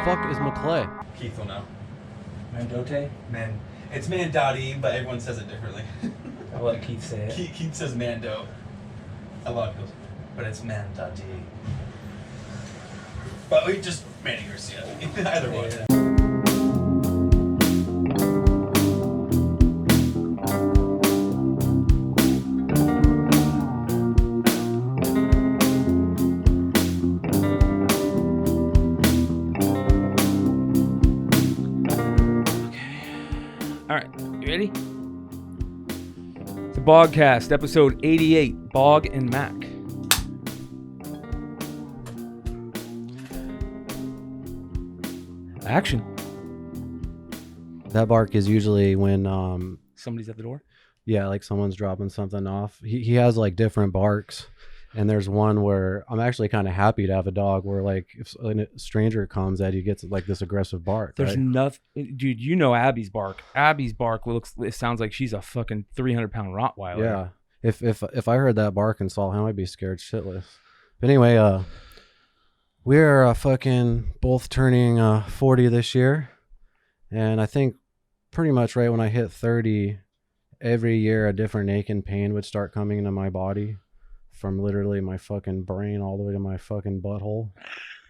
fuck is McClay? Keith will know. Mandote? It's mandote, but everyone says it differently. I'll let Keith say it. Keith says mando. A lot of people, but it's mandote. But we just Manny Garcia. Either one. Yeah. All right, you ready? The Bogcast, episode 88, Bog and Mac. Action. That bark is usually when Somebody's at the door. yeah, like someone's dropping something off. He has like different barks, and there's one where I'm actually kind of happy to have a dog where like if a stranger comes that he gets like this aggressive bark. There's right? nothing, dude. You know Abby's bark. Abby's bark it sounds like she's a fucking 300-pound Rottweiler. Yeah. If I heard that bark and saw him, I'd be scared shitless. But anyway, we're fucking both turning 40 this year, and I think pretty much right when I hit 30, every year a different ache and pain would start coming into my body, from literally my fucking brain all the way to my fucking butthole.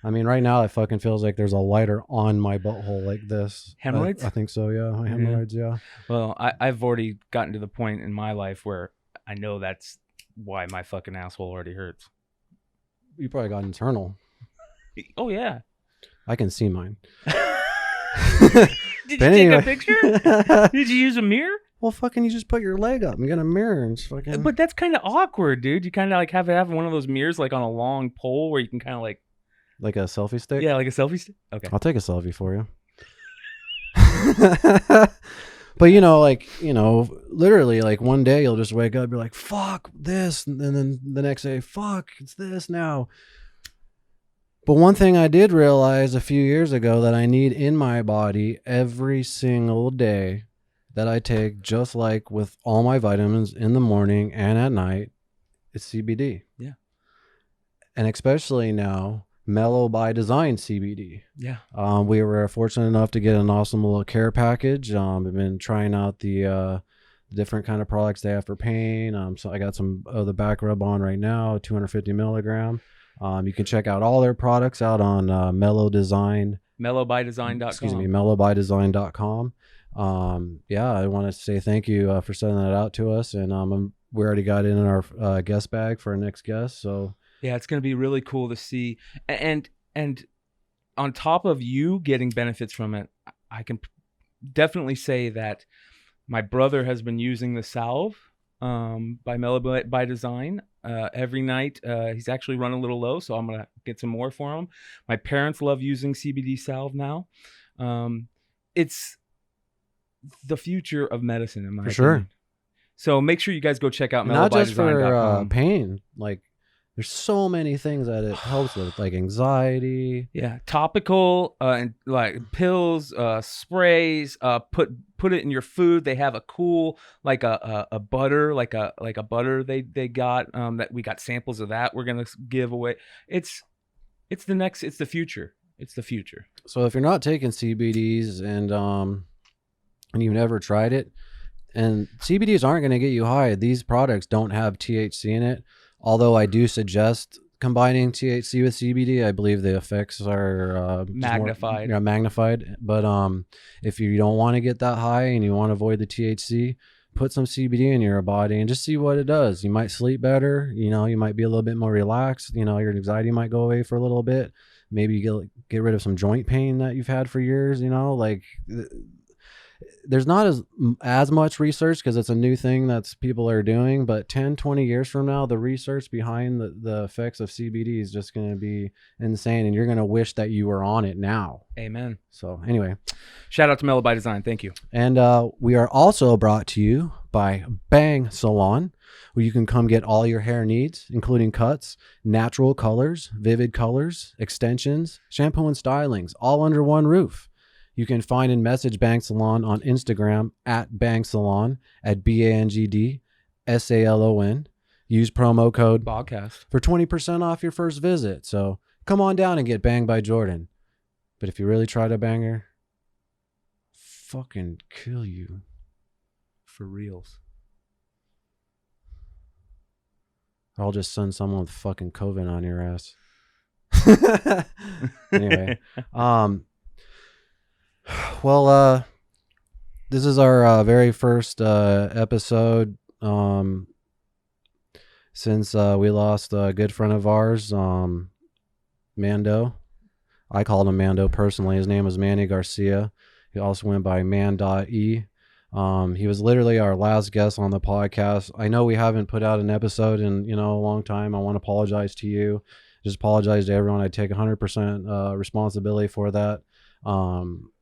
I mean, right now it fucking feels like there's a lighter on my butthole like this. Hemorrhoids? I think so, yeah. My hemorrhoids, yeah. Well, I've already gotten to the point in my life where I know that's why my fucking asshole already hurts. You probably got internal. Oh, yeah. I can see mine. Did you take a picture? Did you use a mirror? Well, fucking, you just put your leg up and get a mirror and just fucking... But that's kind of awkward, dude. You kind of like have one of those mirrors like on a long pole where you can kind of like... Like a selfie stick? Yeah, like a selfie stick? Okay. I'll take a selfie for you. But, literally, like one day you'll just wake up and be like, fuck this. And then the next day, fuck, it's this now. But one thing I did realize a few years ago that I need in my body every single day that I take, just like with all my vitamins in the morning and at night, is CBD. Yeah. And especially now, Mellow by Design CBD. Yeah. We were fortunate enough to get an awesome little care package. I've been trying out the different kind of products they have for pain. So I got some of the back rub on right now, 250 milligram. You can check out all their products out on mellowbydesign.com. Excuse me, mellowbydesign.com. Yeah, I want to say thank you for sending that out to us, and we already got it in our guest bag for our next guest. So yeah, it's going to be really cool to see, and on top of you getting benefits from it, I can definitely say that my brother has been using the salve by Mellow by Design every night. He's actually run a little low, so I'm gonna get some more for him. My parents love using CBD salve now. It's the future of medicine, in my opinion. sure. So make sure you guys go check out Not just for mellowbydesign.com. pain, like there's so many things that it helps with, like anxiety. Yeah, topical and like pills, sprays. Put it in your food. They have a cool like a butter, like a butter they got that we got samples of that we're gonna give away. It's the future. It's the future. So if you're not taking CBDs and you've never tried it, and CBDs aren't going to get you high, these products don't have THC in it. Although I do suggest combining THC with CBD. I believe the effects are magnified. Magnified. But if you don't want to get that high and you want to avoid the THC, put some CBD in your body and just see what it does. You might sleep better. You might be a little bit more relaxed. Your anxiety might go away for a little bit. Maybe you get rid of some joint pain that you've had for years. There's not as much research because it's a new thing that people are doing, but 10, 20 years from now, the research behind the effects of CBD is just going to be insane, and you're going to wish that you were on it now. Amen. So anyway, shout out to Mellow by Design. Thank you. And we are also brought to you by Bang Salon, where you can come get all your hair needs, including cuts, natural colors, vivid colors, extensions, shampoo and stylings, all under one roof. You can find and message Bang Salon on Instagram at Bang Salon at BANGD SALON. Use promo code Bogcast for 20% off your first visit. So come on down and get banged by Jordan. But if you really try to bang her, fucking kill you. For reals. I'll just send someone with fucking COVID on your ass. Anyway, well, this is our very first episode since we lost a good friend of ours, Mando. I called him Mando personally. His name was Manny Garcia. He also went by mandote. He was literally our last guest on the podcast. I know we haven't put out an episode in a long time. I want to apologize to you. Just apologize to everyone. I take 100% responsibility for that.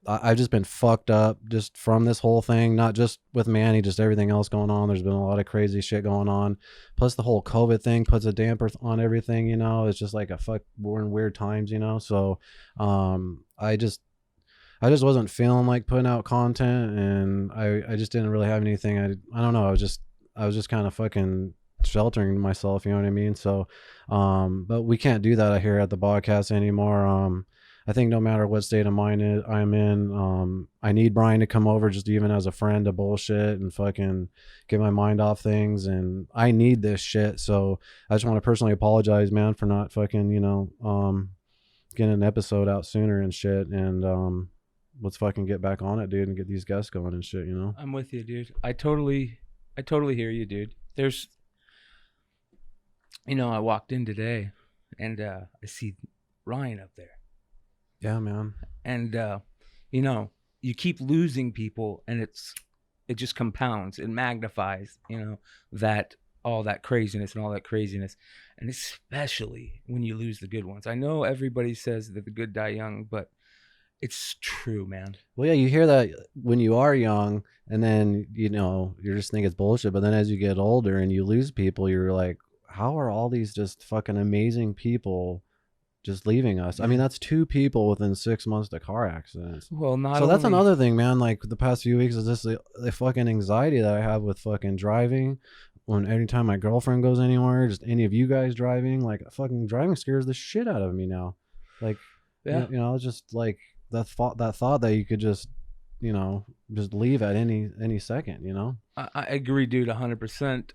I've just been fucked up just from this whole thing, not just with Manny, just everything else going on. There's been a lot of crazy shit going on. Plus the whole COVID thing puts a damper on everything, It's just like we're in weird times, So I just wasn't feeling like putting out content, and I just didn't really have anything. I don't know. I was just kind of fucking sheltering myself, you know what I mean? So, but we can't do that here at the Bogcast anymore. I think no matter what state of mind I'm in, I need Brian to come over just even as a friend to bullshit and fucking get my mind off things. And I need this shit. So I just want to personally apologize, man, for not fucking, getting an episode out sooner and shit. And, let's fucking get back on it, dude, and get these guests going and shit, I'm with you, dude. I totally hear you, dude. There's, I walked in today and I see Ryan up there. Yeah, man. And, you keep losing people and it just compounds. It magnifies, that all that craziness. And especially when you lose the good ones. I know everybody says that the good die young, but it's true, man. Well, yeah, you hear that when you are young and then, you just think it's bullshit. But then as you get older and you lose people, you're like, how are all these just fucking amazing people just leaving us? I mean, that's 2 people within 6 months to car accidents. Well, that's another thing, man. Like the past few weeks is just the fucking anxiety that I have with fucking driving. When anytime my girlfriend goes anywhere, just any of you guys driving, like fucking driving scares the shit out of me now. Like, yeah, it's just like that thought that you could just, just leave at any second, I agree, dude, 100%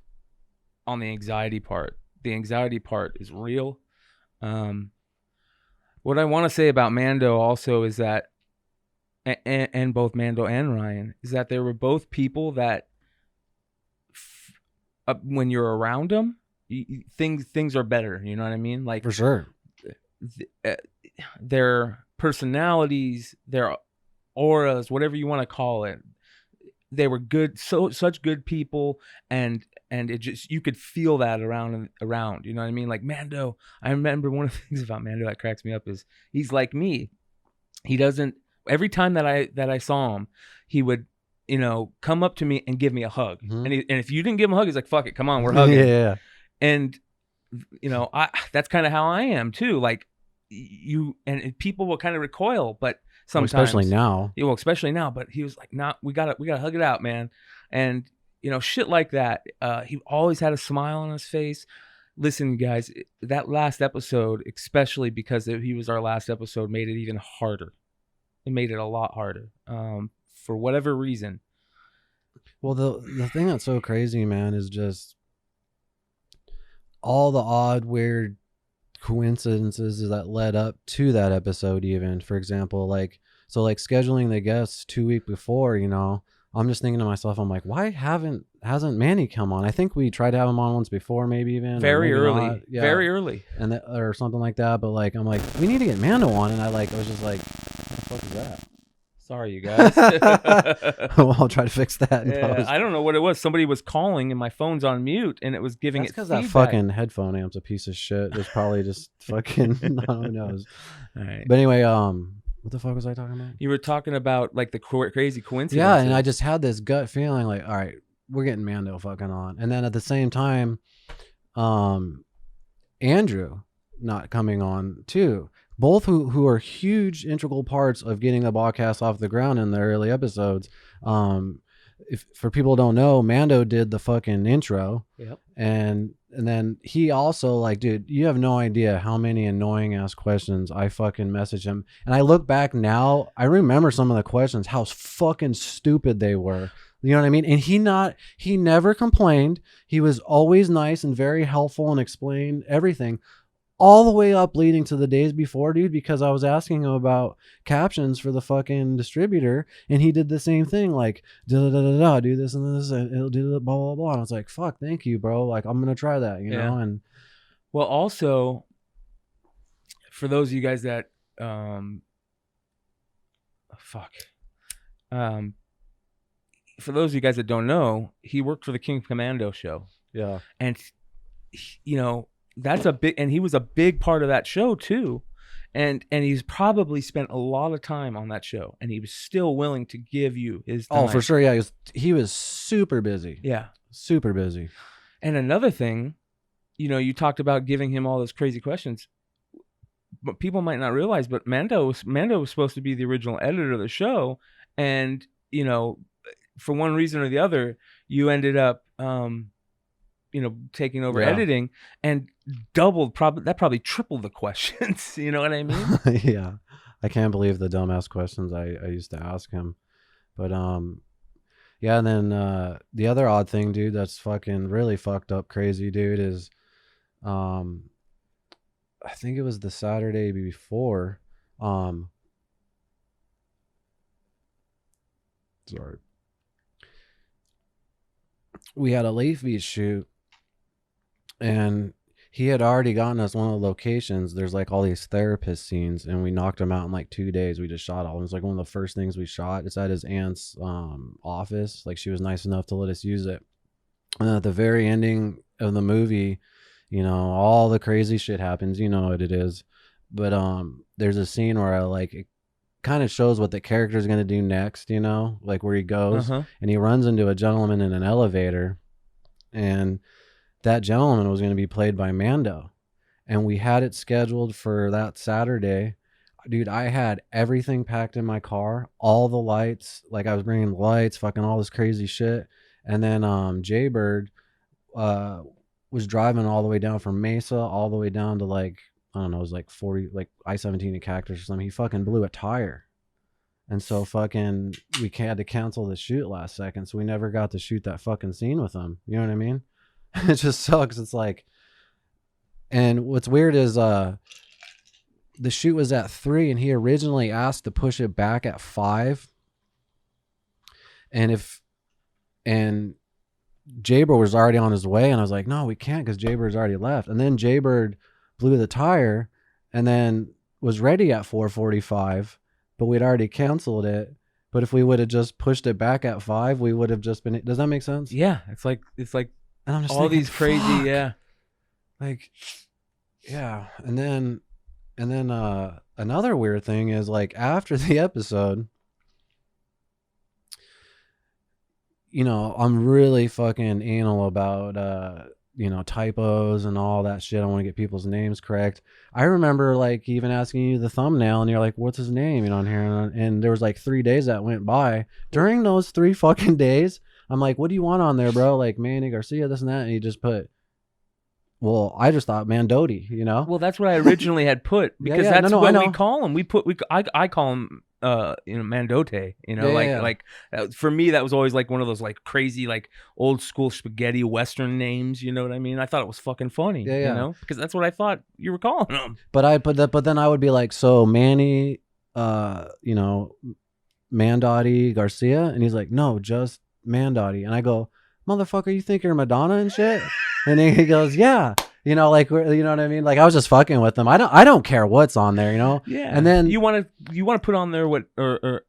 on the anxiety part. The anxiety part is real. What I want to say about Mando also is that, and both Mando and Ryan, is that they were both people that when you're around them, things are better. You know what I mean? Like, for sure. Their personalities, their auras, whatever you want to call it, they were good, such good people, and it just, you could feel that around, you know what I mean? Like Mando, I remember one of the things about Mando that cracks me up is he's like me. He doesn't, every time that I saw him, he would, come up to me and give me a hug. Mm-hmm. And if you didn't give him a hug, he's like, fuck it, come on, we're hugging. Yeah. And that's kind of how I am too. Like, and people will kind of recoil, but sometimes, especially now, but he was like, nah, we gotta hug it out, man. And shit like that. He always had a smile on his face. Listen, guys, that last episode, especially because he was our last episode, made it even harder. It made it a lot harder, for whatever reason. Well, the thing that's so crazy, man, is just all the odd, weird coincidences that led up to that episode. Even, for example, like scheduling the guests 2 weeks before, I'm just thinking to myself, I'm like, why hasn't Manny come on? I think we tried to have him on once before, maybe even very early, very early, and or something like that. But like, I'm like, we need to get Mando on, and I was just like, what the fuck is that? Sorry, you guys. Well, I'll try to fix that. Yeah, I don't know what it was. Somebody was calling, and my phone's on mute, and it was giving That's it. That's because that fucking headphone amp's a piece of shit. It's probably just fucking. Who knows? All right. But anyway, what the fuck was I talking about? You were talking about like the crazy coincidence. Yeah, and I just had this gut feeling like, all right, we're getting Mando fucking on, and then at the same time, Andrew not coming on too. Both who are huge integral parts of getting the Bogcast off the ground in the early episodes. If for people who don't know, Mando did the fucking intro. Yep. And then he also like, dude, you have no idea how many annoying ass questions I fucking message him. And I look back now, I remember some of the questions, how fucking stupid they were. You know what I mean? And he never complained. He was always nice and very helpful and explained everything all the way up leading to the days before, dude, because I was asking him about captions for the fucking distributor, and he did the same thing, like, da da da da, do this and this, and it'll do the blah blah blah. And I was like, fuck, thank you, bro. Like, I'm gonna try that, you know. And well, also for those of you guys that for those of you guys that don't know, he worked for the King Commando show. Yeah. And you know, that's a big, and he was a big part of that show too. And he's probably spent a lot of time on that show, and he was still willing to give you his time. Oh, for sure. Yeah. He was super busy. Yeah. Super busy. And another thing, you know, you talked about giving him all those crazy questions, but people might not realize, but Mando was supposed to be the original editor of the show. And, you know, for one reason or the other, you ended up, you know, taking over editing, and probably tripled the questions. You know what I mean? Yeah. I can't believe the dumbass questions I used to ask him. But, yeah. And then, the other odd thing, dude, that's fucking really fucked up crazy, dude, is, I think it was the Saturday before, sorry. We had a late feed shoot, and he had already gotten us one of the locations. There's like all these therapist scenes, and we knocked them out in like 2 days. We just shot all of them. It was like one of the first things we shot. It's at his aunt's office. Like, she was nice enough to let us use it. And at the very ending of the movie, you know, all the crazy shit happens. You know what it is. But there's a scene where it kind of shows what the character is going to do next, you know, like where he goes, and he runs into a gentleman in an elevator, and that gentleman was going to be played by Mando, and we had it scheduled for that Saturday. Dude, I had everything packed in my car, all the lights, like I was bringing the lights, fucking all this crazy shit. And then Jaybird was driving all the way down from Mesa all the way down to like, I don't know, it was like 40, like I-17 at Cactus or something. He fucking blew a tire. And so fucking, we had to cancel the shoot last second. So we never got to shoot that fucking scene with him. You know what I mean? It just sucks. It's like, and what's weird is, the shoot was at 3, and he originally asked to push it back at 5. And Jaybird was already on his way, and I was like, no, we can't, because Jaybird's already left. And then Jaybird blew the tire and then was ready at 4:45, but we'd already canceled it. But if we would have just pushed it back at 5, we would have just been, does that make sense? Yeah. It's like and I'm just all thinking, these crazy, fuck. yeah. Like, yeah. And then another weird thing is, like, after the episode, you know, I'm really fucking anal about, you know, typos and all that shit. I want to get people's names correct. I remember, like, even asking you the thumbnail, and you're like, what's his name? You know, on here. And there was like 3 days that went by. During those 3 fucking days, I'm like, what do you want on there, bro? Like, Manny Garcia, this and that. And you just put, well, I just thought Mandote, you know? Well, that's what I originally had put, because that's what we call him. I call him, you know, Mandote, you know, for me, that was always like one of those like crazy, like old school spaghetti Western names. You know what I mean? I thought it was fucking funny, you know, because that's what I thought you were calling him. But then I would be like, so Manny, you know, Mandote Garcia. And he's like, no, just Mandote. And I go, motherfucker, you think you're Madonna and shit? And then he goes, yeah. You know, like, you know what I mean? Like, I was just fucking with them. I don't care what's on there, you know? Yeah. And then you want to put on there what, or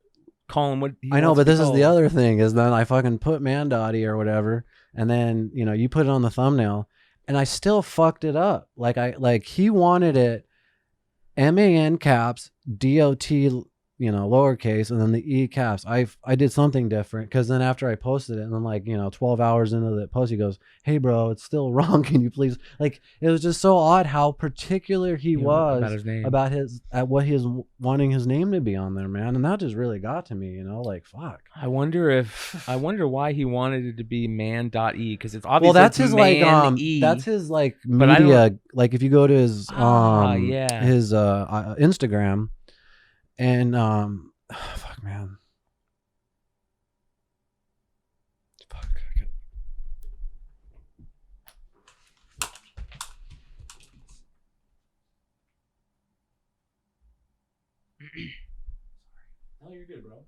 call him what he I know, wants but to this is call the him. other thing is then I fucking put Mandote or whatever. And then, you know, you put it on the thumbnail, and I still fucked it up. Like he wanted it MAN caps DOT lowercase, and then the E caps. I did something different, because then after I posted it, and then like 12 hours into the post, he goes, "Hey bro, it's still wrong. Can you please?" Like, it was just so odd how particular he was about his name, at what he is wanting his name to be on there, man. And that just really got to me. Like, fuck. I wonder why he wanted it to be man.e, because it's obviously Well, that's his Man-E, that's his like but I media. Like, if you go to his yeah, his Instagram, and fuck, man. Fuck. No, you're good, bro.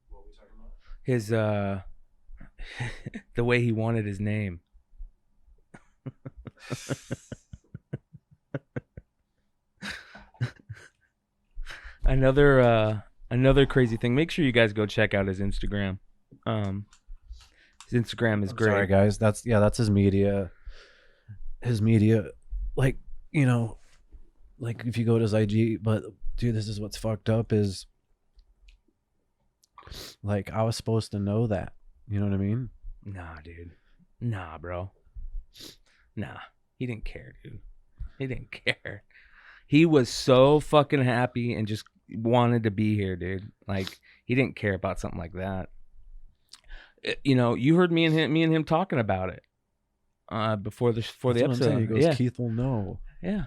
What were we talking about? His the way he wanted his name. Another crazy thing. Make sure you guys go check out his Instagram. His Instagram is great. Sorry, guys. That's his media. His media, like, like if you go to his IG, but dude, this is what's fucked up is, like, I was supposed to know that. You know what I mean? Nah, dude. Nah, bro. Nah. He didn't care, dude. He didn't care. He was so fucking happy and just wanted to be here, dude. Like, he didn't care about something like that. You heard me and him talking about it before the episode. He goes, Keith will know. Yeah.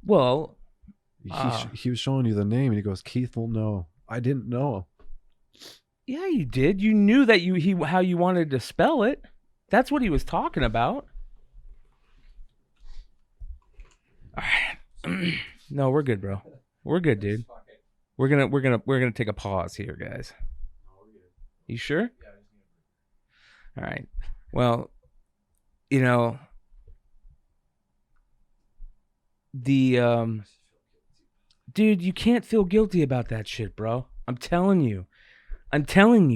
Well, he was showing you the name, and he goes, Keith will know. I didn't know. Yeah, you did. You knew that how you wanted to spell it. That's what he was talking about. All right. No, we're good, bro. We're good, dude. We're gonna take a pause here, guys. You sure? All right. Well, the dude, you can't feel guilty about that shit, bro. I'm telling you,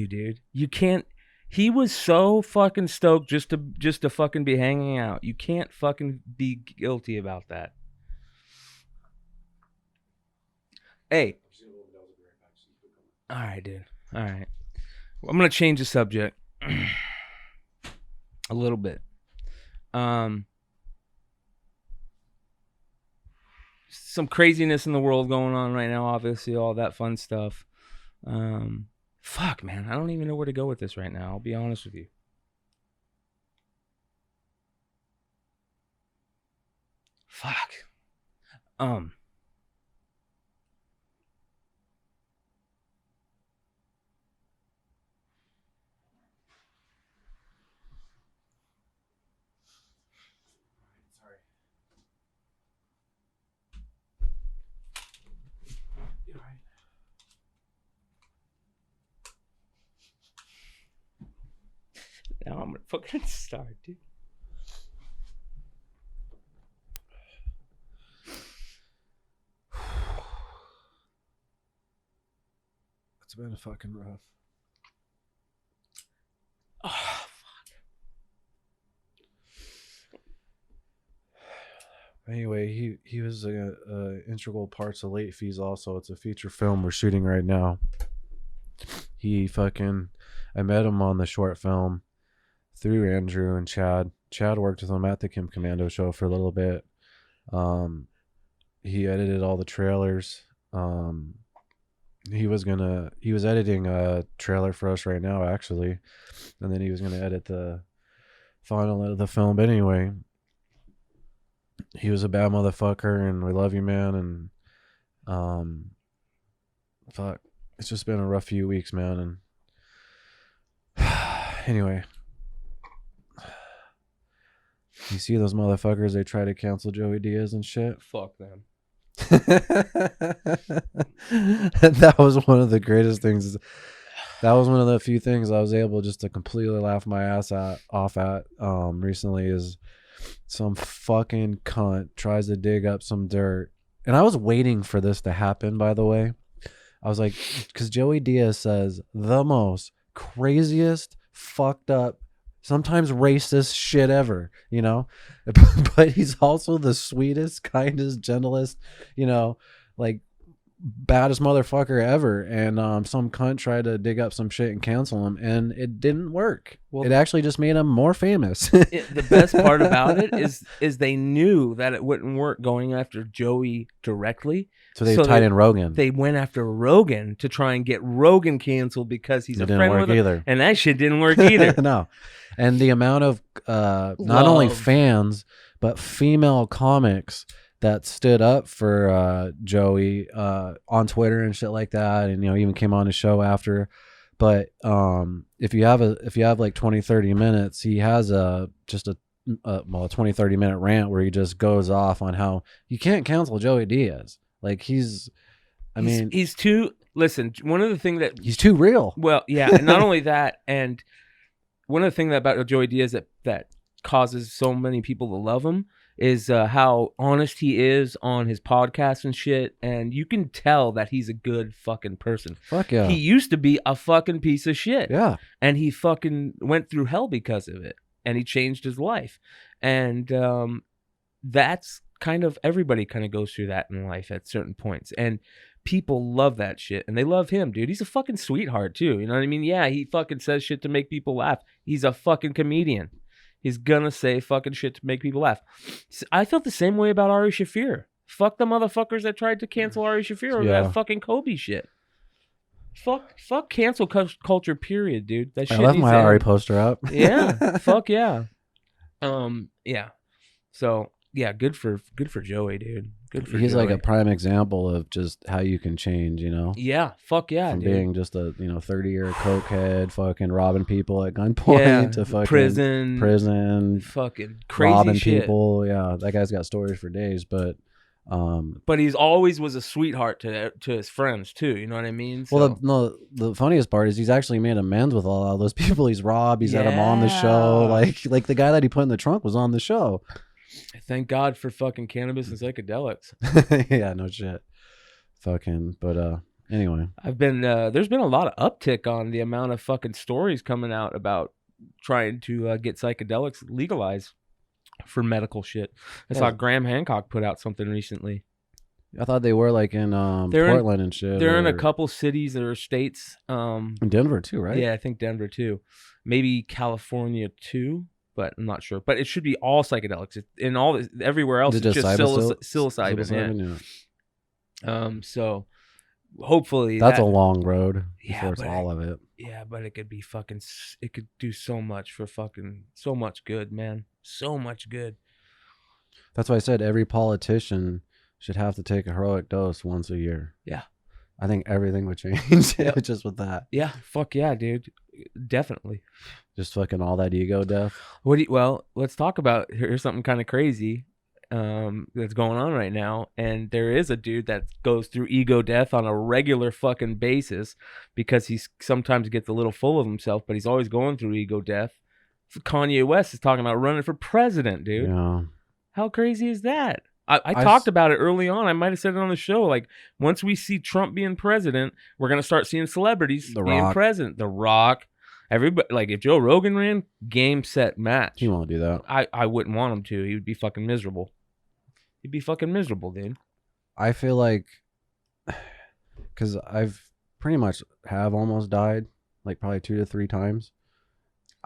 dude. You can't. He was so fucking stoked just to fucking be hanging out. You can't fucking be guilty about that. Hey. All right, dude. All right. Well, I'm gonna change the subject a little bit. Some craziness in the world going on right now. Obviously, all that fun stuff. Fuck, man. I don't even know where to go with this right now. I'll be honest with you. Fuck. Sorry. You're right. Now I'm gonna fucking start, dude. It's been fucking rough. Oh, fuck. Anyway, he was a integral parts of Late Fees. Also, it's a feature film we're shooting right now. I met him on the short film through Andrew and Chad. Chad worked with him at the Kim Commando show for a little bit. He edited all the trailers. He was editing a trailer for us right now, actually, and then he was gonna edit the final of the film. But anyway, he was a bad motherfucker, and we love you, man. And fuck, it's just been a rough few weeks, man. And anyway, you see those motherfuckers? They try to cancel Joey Diaz and shit. Fuck them. That was one of the greatest things. That was one of the few things I was able just to completely laugh my ass off at recently. Is some fucking cunt tries to dig up some dirt, and I was waiting for this to happen, by the way. I was like, because Joey Diaz says the most craziest, fucked up, sometimes racist shit ever, you know? But he's also the sweetest, kindest, gentlest, you know, like baddest motherfucker ever. And some cunt tried to dig up some shit and cancel him, and it didn't work. Well, it actually just made him more famous. The best part about it is they knew that it wouldn't work going after Joey directly. So they tied in Rogan. They went after Rogan to try and get Rogan canceled because he's a friend with him. Either. And that shit didn't work either. No. And the amount of not only fans, but female comics that stood up for Joey on Twitter and shit like that, and even came on his show after. But if you have like 20-30 minutes, he has a 20-30 minute rant where he just goes off on how you can't cancel Joey Diaz. Like he's too, listen, one of the things that he's too real. Well, yeah, and not only that, and one of the things about Joey Diaz that causes so many people to love him is how honest he is on his podcast and shit, and you can tell that he's a good fucking person. Fuck yeah. He used to be a fucking piece of shit. Yeah. And he fucking went through hell because of it, and he changed his life. And that's kind of, everybody kind of goes through that in life at certain points, and people love that shit, and they love him, dude. He's a fucking sweetheart too, you know what I mean? Yeah, he fucking says shit to make people laugh. He's a fucking comedian. He's gonna say fucking shit to make people laugh. I felt the same way about Ari Shaffir. Fuck the motherfuckers that tried to cancel Ari Shaffir over that fucking Kobe shit. Fuck cancel culture, period, dude. That shit. I left my Ari poster up. Yeah, fuck yeah. Yeah. So yeah, good for Joey, dude. Good for. He's Joey. like a prime example of just how you can change, Yeah, fuck yeah, from dude. being just a 30-year cokehead, fucking robbing people at gunpoint to fucking prison, fucking crazy robbing shit. people. Yeah, that guy's got stories for days, but he's always was a sweetheart to his friends too. You know what I mean? So. Well, the funniest part is he's actually made amends with all those people he's robbed. He's had them on the show, like the guy that he put in the trunk was on the show. Thank God for fucking cannabis and psychedelics. Yeah, no shit. Fucking, but anyway. There's been a lot of uptick on the amount of fucking stories coming out about trying to get psychedelics legalized for medical shit. I saw Graham Hancock put out something recently. I thought they were like in Portland and shit. They're in a couple cities or states. In Denver too, right? Yeah, I think Denver too. Maybe California too. But I'm not sure. But it should be all psychedelics. In all everywhere else, it's just psilocybin. Yeah. So hopefully that's a long road before it's but all of it. Yeah, but it could be fucking. It could do so much for fucking so much good, man. So much good. That's why I said every politician should have to take a heroic dose once a year. Yeah. I think everything would change just with that. Yeah, fuck yeah, dude. Definitely. Just fucking all that ego death. Well, let's talk about, here's something kind of crazy that's going on right now. And there is a dude that goes through ego death on a regular fucking basis because he sometimes gets a little full of himself, but he's always going through ego death. Kanye West is talking about running for president, dude. Yeah. How crazy is that? I talked about it early on. I might have said it on the show. Like, once we see Trump being president, we're going to start seeing celebrities being president. The Rock. Everybody, like, if Joe Rogan ran, game, set, match. He won't do that. I wouldn't want him to. He would be fucking miserable. He'd be fucking miserable, dude. I feel like, because I've pretty much have almost died, like probably 2 to 3 times.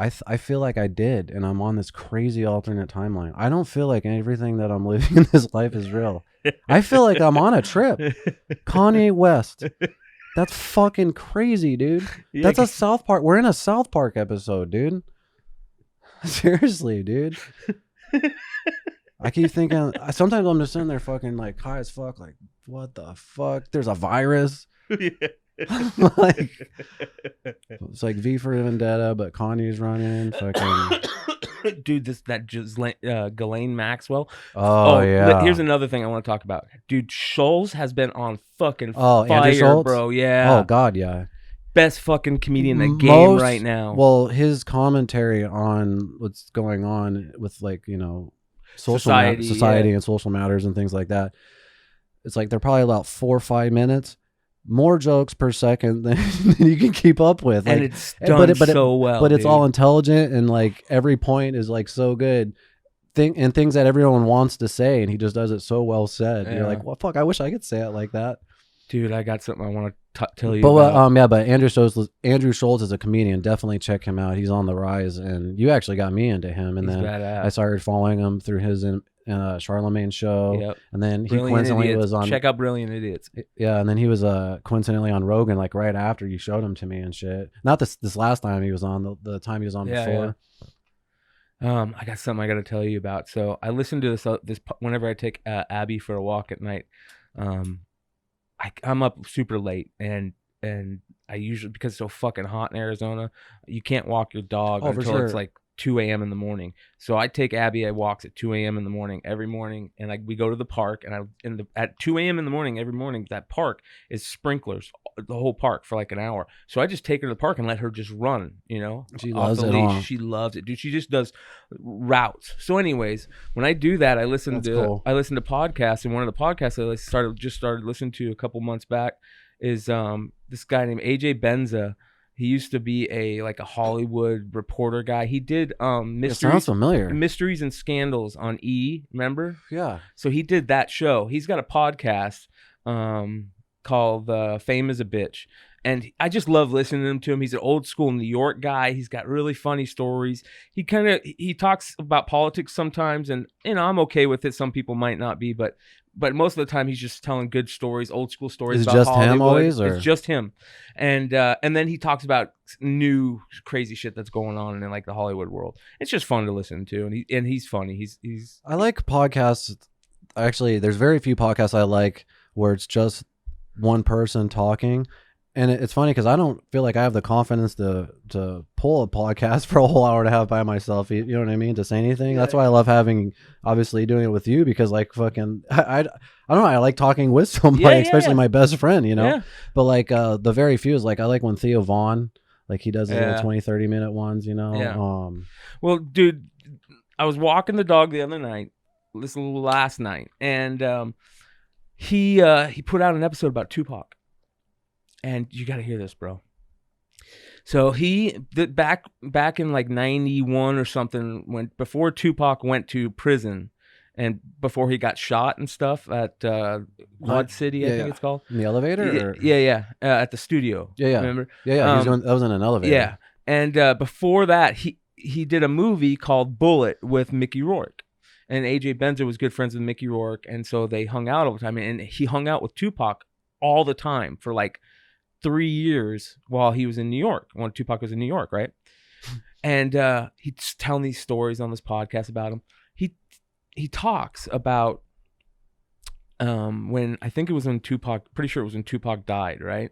I feel like I did, and I'm on this crazy alternate timeline. I don't feel like everything that I'm living in this life is real. I feel like I'm on a trip. Kanye West. That's fucking crazy, dude. Yeah, that's a South Park. We're in a South Park episode, dude. Seriously, dude. I keep thinking, sometimes I'm just sitting there fucking like high as fuck, like, what the fuck? There's a virus. Yeah. Like, it's like V for Vendetta, but Kanye's running. Fucking dude, Ghislaine Maxwell. Oh yeah. Here's another thing I want to talk about. Dude, Scholes has been on fucking fire, bro. Yeah. Oh god, yeah. Best fucking comedian in the game right now. Well, his commentary on what's going on with, like, society and social matters and things like that. It's like they're probably about 4 or 5 minutes. more jokes per second than you can keep up with. And Like, it's done so well. But it's dude. all intelligent, and like every point is like so good. And things that everyone wants to say, and he just does it so well said. Yeah. You're like, well, fuck, I wish I could say it like that. Dude, I got something I want to tell you But about. but Andrew Schultz is a comedian. Definitely check him out. He's on the rise, and you actually got me into him. And He's then badass. I started following him through his Charlemagne show. Yep. And then he Brilliant coincidentally Idiots. was on. Check out Brilliant Idiots. Yeah, and then he was coincidentally on Rogan like right after you showed him to me and shit. Not this last time he was on, the time he was on before. I got something I got to tell you about. So I listen to this whenever I take Abby for a walk at night. I'm up super late, and I usually, because it's so fucking hot in Arizona, you can't walk your dog until it's like 2 a.m. in the morning. So I take Abby at walks at 2 a.m. in the morning every morning, and we go to the park, and at 2 a.m. in the morning every morning, that park is sprinklers, the whole park, for like an hour. So I just take her to the park and let her just run, She off loves the it, leash. huh? She loves it, dude. She just does routes. So anyways, when I do that, I listen to podcasts, and one of the podcasts I started listening to a couple months back is this guy named AJ Benza. He used to be a Hollywood reporter guy. He did Sounds familiar. mysteries and scandals on E, remember? Yeah. So he did that show. He's got a podcast called Fame is a Bitch. And I just love listening to him. He's an old school New York guy. He's got really funny stories. He talks about politics sometimes, and I'm okay with it. Some people might not be, but most of the time he's just telling good stories, old school stories. Is it about just Hollywood. him always, or? It's just him, and then he talks about new crazy shit that's going on in like the Hollywood world. It's just fun to listen to, and he's funny. He's. I like podcasts. Actually, there's very few podcasts I like where it's just one person talking. And it's funny because I don't feel like I have the confidence to pull a podcast for a whole hour and a half by myself. You know what I mean? To say anything. Yeah. That's why I love obviously doing it with you, because like fucking, I don't know. I like talking with somebody, especially my best friend, Yeah. But like the very few is like, I like when Theo Vaughn, like he does his little 20-30 minute ones, Yeah. Well, dude, I was walking the dog the other night, last night, and he put out an episode about Tupac. And you got to hear this, bro. So back in like 91 or something, before Tupac went to prison, and before he got shot and stuff at Quad City, I think it's called. In the elevator? Yeah. At the studio. Yeah. Remember? Yeah. That was in an elevator. Yeah. And before that, he did a movie called Bullet with Mickey Rourke. And AJ Benzer was good friends with Mickey Rourke, and so they hung out all the time. And he hung out with Tupac all the time for like 3 years while he was in New York, when Tupac was in New York, right? And he's telling these stories on this podcast about him. He talks about when Tupac, pretty sure it was when Tupac died, right?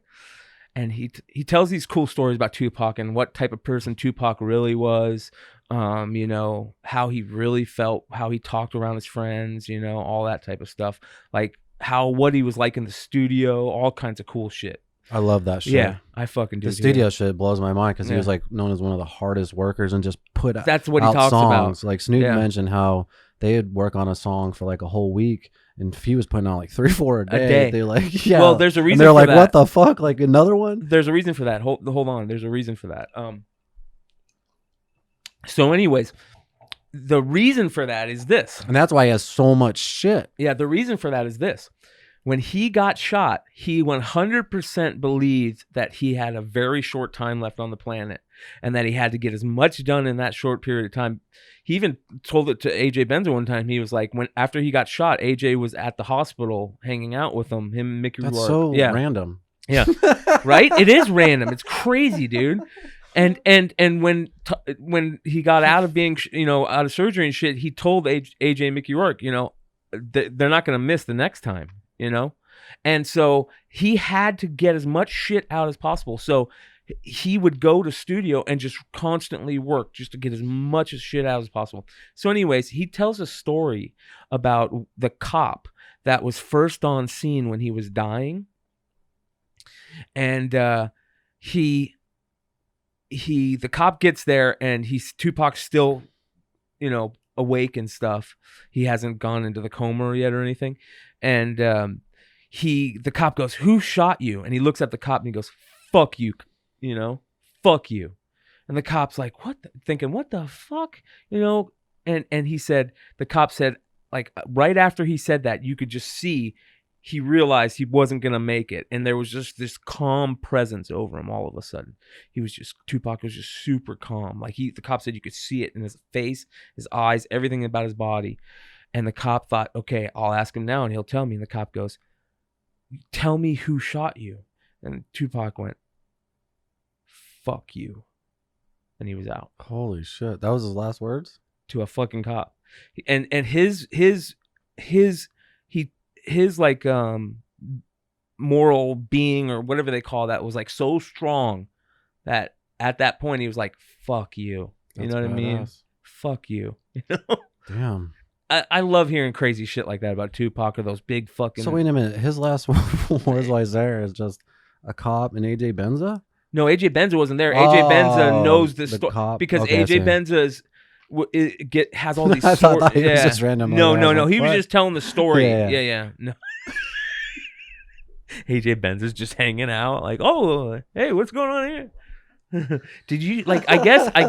And he tells these cool stories about Tupac and what type of person Tupac really was, how he really felt, how he talked around his friends, all that type of stuff, like what he was like in the studio, all kinds of cool shit. I love that shit. Yeah, I fucking do. The studio shit blows my mind because he was like known as one of the hardest workers and just put That's what out he talks songs. about. Like Snoop mentioned how they'd work on a song for like a whole week, and he was putting out like 3-4 a day. They're like, yeah. Well, there's a reason. And they're for like, that. what the fuck? Like another one? There's a reason for that. Hold on. There's a reason for that. So, anyways, the reason for that is this, and that's why he has so much shit. Yeah, the reason for that is this. When he got shot, he 100% believed that he had a very short time left on the planet and that he had to get as much done in that short period of time. He even told it to AJ Benzer one time. He was like, after he got shot, AJ was at the hospital hanging out with him and Mickey Rourke. That's so random. Yeah, right? It is random. It's crazy, dude. And when he got out of being, out of surgery and shit, he told AJ and Mickey Rourke, they're not going to miss the next time. And so he had to get as much shit out as possible. So he would go to studio and just constantly work just to get as much shit out as possible. So anyways, he tells a story about the cop that was first on scene when he was dying. And the cop gets there and Tupac's still, awake and stuff. He hasn't gone into the coma yet or anything. And the cop goes, "Who shot you?" And he looks at the cop and he goes, "Fuck you, fuck you." And the cop's like, thinking, what the fuck? And the cop said, like, right after he said that, you could just see he realized he wasn't going to make it. And there was just this calm presence over him all of a sudden. Tupac was just super calm. Like the cop said you could see it in his face, his eyes, everything about his body. And the cop thought, okay, I'll ask him now and he'll tell me. And the cop goes, "Tell me who shot you." And Tupac went, "Fuck you." And he was out. Holy shit. That was his last words? To a fucking cop. And his like moral being or whatever they call that was like so strong that at that point he was like, "Fuck you." You know what I mean? Fuck you. Damn. I love hearing crazy shit like that about Tupac or those big fucking. So wait a minute. His last words while he's there is just a cop and AJ Benza? No, AJ Benza wasn't there. AJ Benza knows the story because okay, AJ Benza's has all these. I thought he was just random. No. He was just telling the story. Yeah. No. AJ Benza's just hanging out, like, "Oh, hey, what's going on here?" Did you like? I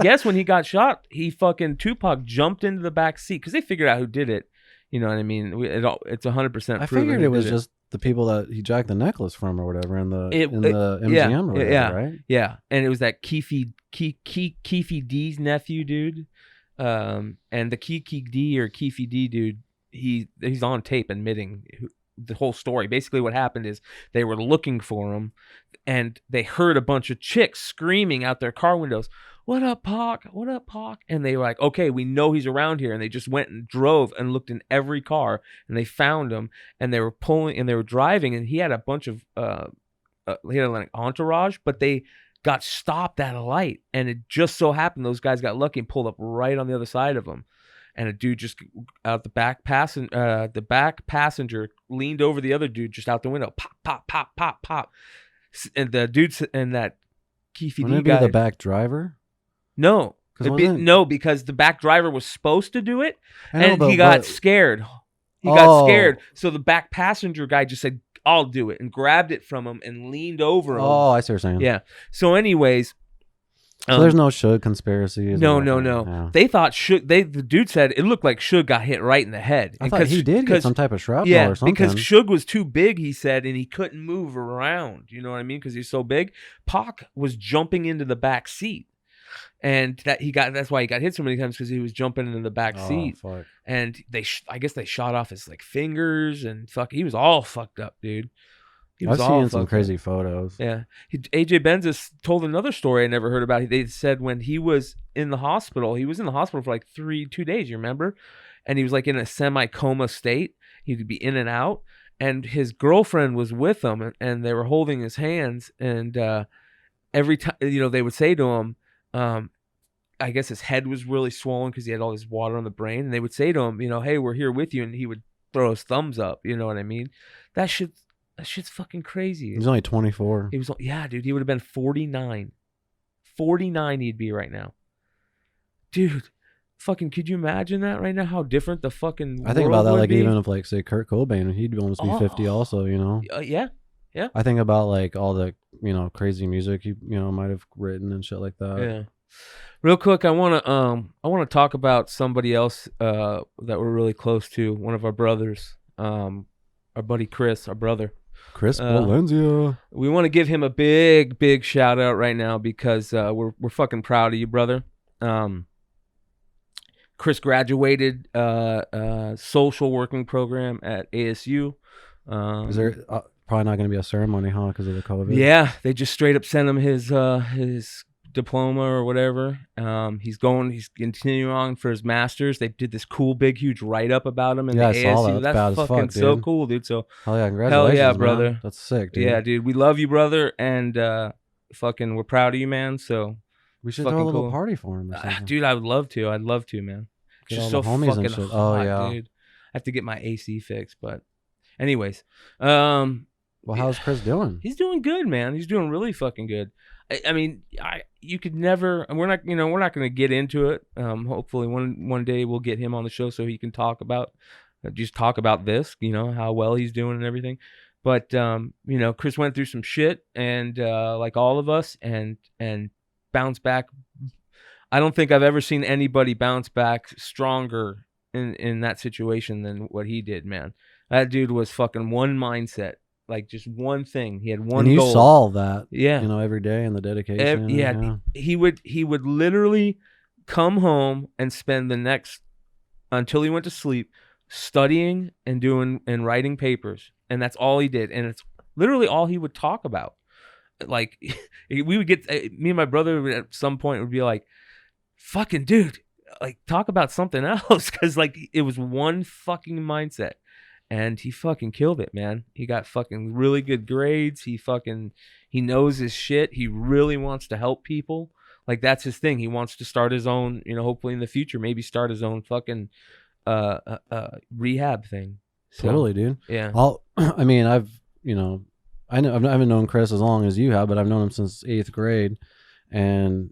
guess when he got shot, Tupac jumped into the back seat because they figured out who did it. You know what I mean? It's 100%. I figured it was just the people that he jacked the necklace from or whatever in the MGM or whatever, right? Yeah, and it was that Keefe D's nephew, dude. And the Keefe D or Keefe D dude, he's on tape admitting the whole story. Basically, what happened is they were looking for him, and they heard a bunch of chicks screaming out their car windows, "What up, Pac? What up, Pac?" And they were like, "Okay, we know he's around here." And they just went and drove and looked in every car, and they found him. And they were driving, and he had a bunch of he had like entourage, but they got stopped at a light, and it just so happened those guys got lucky and pulled up right on the other side of them. And a dude just out the back passenger leaned over the other dude just out the window, pop, pop, pop, pop, pop. And the dude and that Keefe D Wouldn't it guy, be the back driver? No, because the back driver was supposed to do it, and he got scared. He got scared, so the back passenger guy just said, "I'll do it," and grabbed it from him and leaned over him. Oh, I see what you're saying. Yeah. So, anyways, so there's no Suge conspiracy. No. Yeah. They thought the dude said it looked like Suge got hit right in the head. I thought he did get some type of shrapnel or something. Because Suge was too big, he said, and he couldn't move around. You know what I mean? Because he's so big. Pac was jumping into the back seat. And that's why he got hit so many times, because he was jumping into the back seat. Fuck. And I guess they shot off his like fingers and he was all fucked up, dude. I've seen some crazy photos. Yeah. AJ Benza told another story I never heard about. They said when he was in the hospital for like 2 days, you remember? And he was like in a semi-coma state. He'd be in and out. And his girlfriend was with him, and they were holding his hands. And every time, they would say to him, I guess his head was really swollen because he had all this water on the brain. And they would say to him, "Hey, we're here with you." And he would throw his thumbs up. You know what I mean? That shit's fucking crazy. He's only 24. Dude, he would have been 49. 49 he'd be right now. Dude, fucking, could you imagine that right now? How different the fucking I think world about that, would like, be? even if, like, say, Kurt Cobain, he'd almost be 50 also, Yeah. I think about, like, all the, crazy music he, might have written and shit like that. Yeah. Real quick, I want to talk about somebody else that we're really close to, one of our brothers, our buddy Chris, our brother. Chris Valencia. We want to give him a big, big shout out right now because we're fucking proud of you, brother. Chris graduated social working program at ASU. Is there probably not going to be a ceremony, huh, because of the COVID? Yeah, they just straight up sent him his diploma or whatever. He's continuing on for his master's. They did this cool, big, huge write up about him in the ASU. I saw that. That's bad fucking as fuck, dude. So cool, dude. So hell yeah, congratulations, hell yeah, brother. Man. That's sick, dude. Yeah, dude. We love you, brother, and fucking we're proud of you, man. So we should throw a little party for him or something. Dude, I would love to. I'd love to, man. Get Just all so the homies fucking and shit. hot, Oh yeah, dude. I have to get my AC fixed, but anyways, well, how's Chris doing? He's doing good, man. He's doing really fucking good. I mean, you could never. We're not going to get into it. Hopefully, one day we'll get him on the show so he can talk about this. How well he's doing and everything. But Chris went through some shit, and like all of us, and bounced back. I don't think I've ever seen anybody bounce back stronger in that situation than what he did, man. That dude was fucking one mindset, like just one thing. He had one and you goal. saw that, Yeah, every day, and the dedication. He would literally come home and spend the next until he went to sleep studying and doing and writing papers, and that's all he did, and it's literally all he would talk about. Like we would get me and my brother at some point would be like, fucking dude, like talk about something else, because like it was one fucking mindset, and he fucking killed it, man. He got fucking really good grades. He knows his shit. He really wants to help people. Like that's his thing. He wants to start his own, hopefully in the future, maybe start his own fucking rehab thing. So, Totally, dude. Yeah. I haven't known Chris as long as you have, but I've known him since 8th grade, and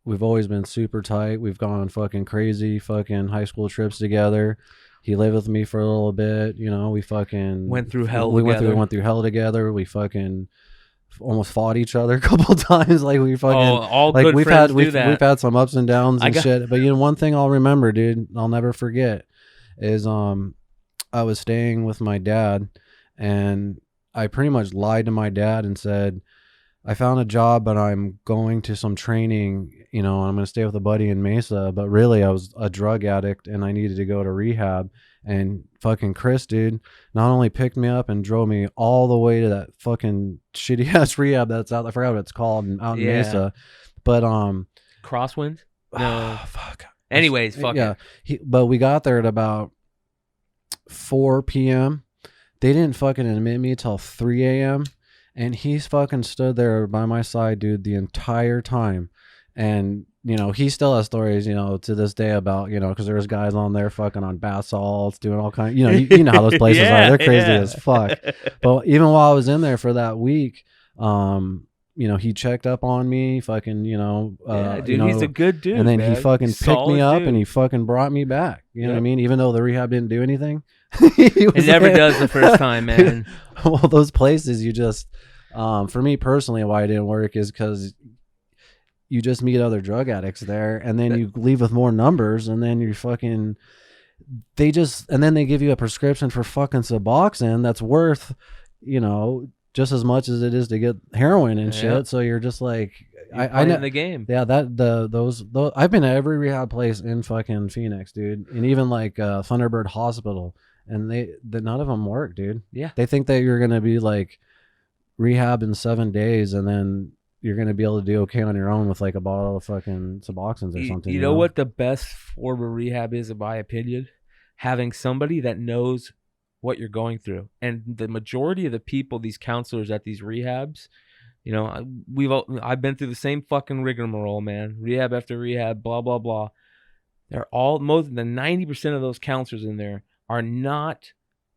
we've always been super tight. We've gone on fucking crazy fucking high school trips together. He lived with me for a little bit. We fucking went through hell. We went through hell together. We fucking almost fought each other a couple times. Like we fucking all like good we've friends had we've had some ups and downs and shit. But one thing I'll remember, dude, I'll never forget, is I was staying with my dad, and I pretty much lied to my dad and said, I found a job, but I'm going to some training, I'm going to stay with a buddy in Mesa. But really, I was a drug addict and I needed to go to rehab. And fucking Chris, dude, not only picked me up and drove me all the way to that fucking shitty ass rehab that's out. I forgot what it's called, out in Mesa. But Crosswind? No. Fuck. Anyways, fuck it. But we got there at about 4 p.m. They didn't fucking admit me till 3 a.m. And he's fucking stood there by my side, dude, the entire time. And, he still has stories, to this day about, because there's guys on there fucking on bath salts, doing all kinds, you know how those places are. They're crazy as fuck. But even while I was in there for that week, he checked up on me, fucking, dude, he's a good dude. And then man. he fucking picked me up, dude. and he fucking brought me back. You know what I mean? Even though the rehab didn't do anything. It never does the first time, man. Well, those places you just, for me personally, why it didn't work is because you just meet other drug addicts there, and then you leave with more numbers, and then you're fucking, and then they give you a prescription for fucking Suboxone that's worth, just as much as it is to get heroin and shit. So you're just like, I know the game. Yeah, those I've been at every rehab place in fucking Phoenix, dude, and even like Thunderbird Hospital, and none of them work, dude. Yeah, they think that you're gonna be like rehab in 7 days, and then you're gonna be able to do okay on your own with like a bottle of fucking Suboxones or something. You know what the best form of rehab is, in my opinion? Having somebody that knows what you're going through. And the majority of the people, these counselors at these rehabs, I've been through the same fucking rigmarole, man. Rehab after rehab, blah blah blah. They're all, most than 90% of those counselors in there are not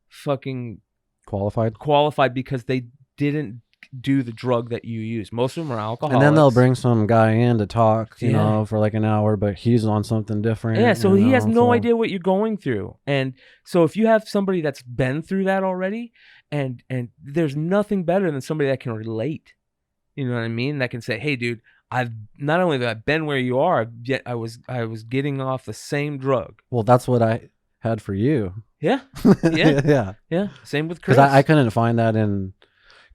fucking qualified because they didn't do the drug that you use. Most of them are alcoholics. And then they'll bring some guy in to talk, for like an hour, but he's on something different. Yeah, so he has no idea what you're going through. And so if you have somebody that's been through that already, and there's nothing better than somebody that can relate. You know what I mean? That can say, "Hey, dude, I've not only have I been where you are, yet I was getting off the same drug." Well, that's what I had for you. Yeah. Yeah. Same with Chris. Because I couldn't find that in.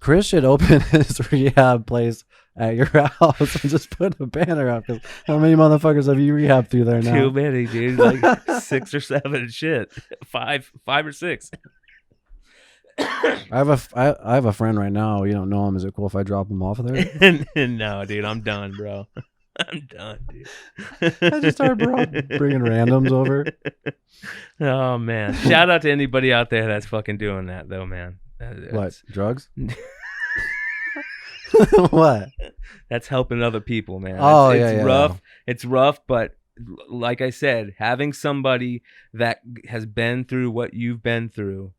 Chris should open his rehab place at your house and just put a banner up. Because how many motherfuckers have you rehabbed through there now? Too many, dude. Like 6 or 7 shit. 5 or 6. I have a friend right now. You don't know him. Is it cool if I drop him off there? No, dude. I'm done, bro. I'm done, dude. I just started bringing randoms over. Oh, man. Shout out to anybody out there that's fucking doing that, though, man. What? Drugs? What? That's helping other people, man. Oh, it's rough. Yeah. It's rough, but like I said, having somebody that has been through what you've been through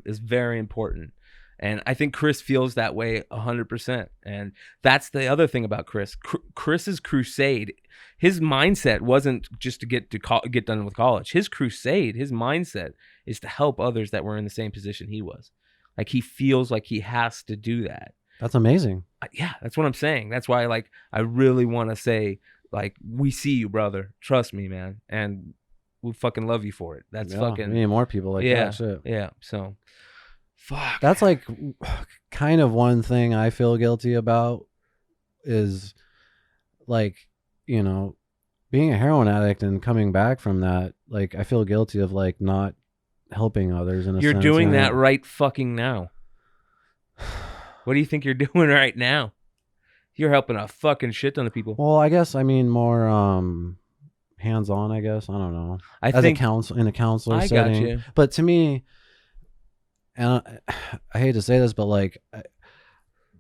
is very important. And I think Chris feels that way 100%. And that's the other thing about Chris. Chris's crusade, his mindset wasn't just to get done with college. His crusade, his mindset is to help others that were in the same position he was. Like he feels like he has to do that. That's amazing. Yeah, that's what I'm saying. That's why like I really want to say like we see you, brother. Trust me, man, and we fucking love you for it. That's fucking. We need more people like that. Shit. Yeah. So, fuck. That's like kind of one thing I feel guilty about is like, you know, being a heroin addict and coming back from that. Like I feel guilty of like not helping others in a You're sense. doing that right fucking now. What do you think you're doing right now? You're helping a fucking shit ton of people. Well, I guess I mean more hands-on, I guess. I don't know. I As think in a counselor I setting. got you. But to me, and I hate to say this, but like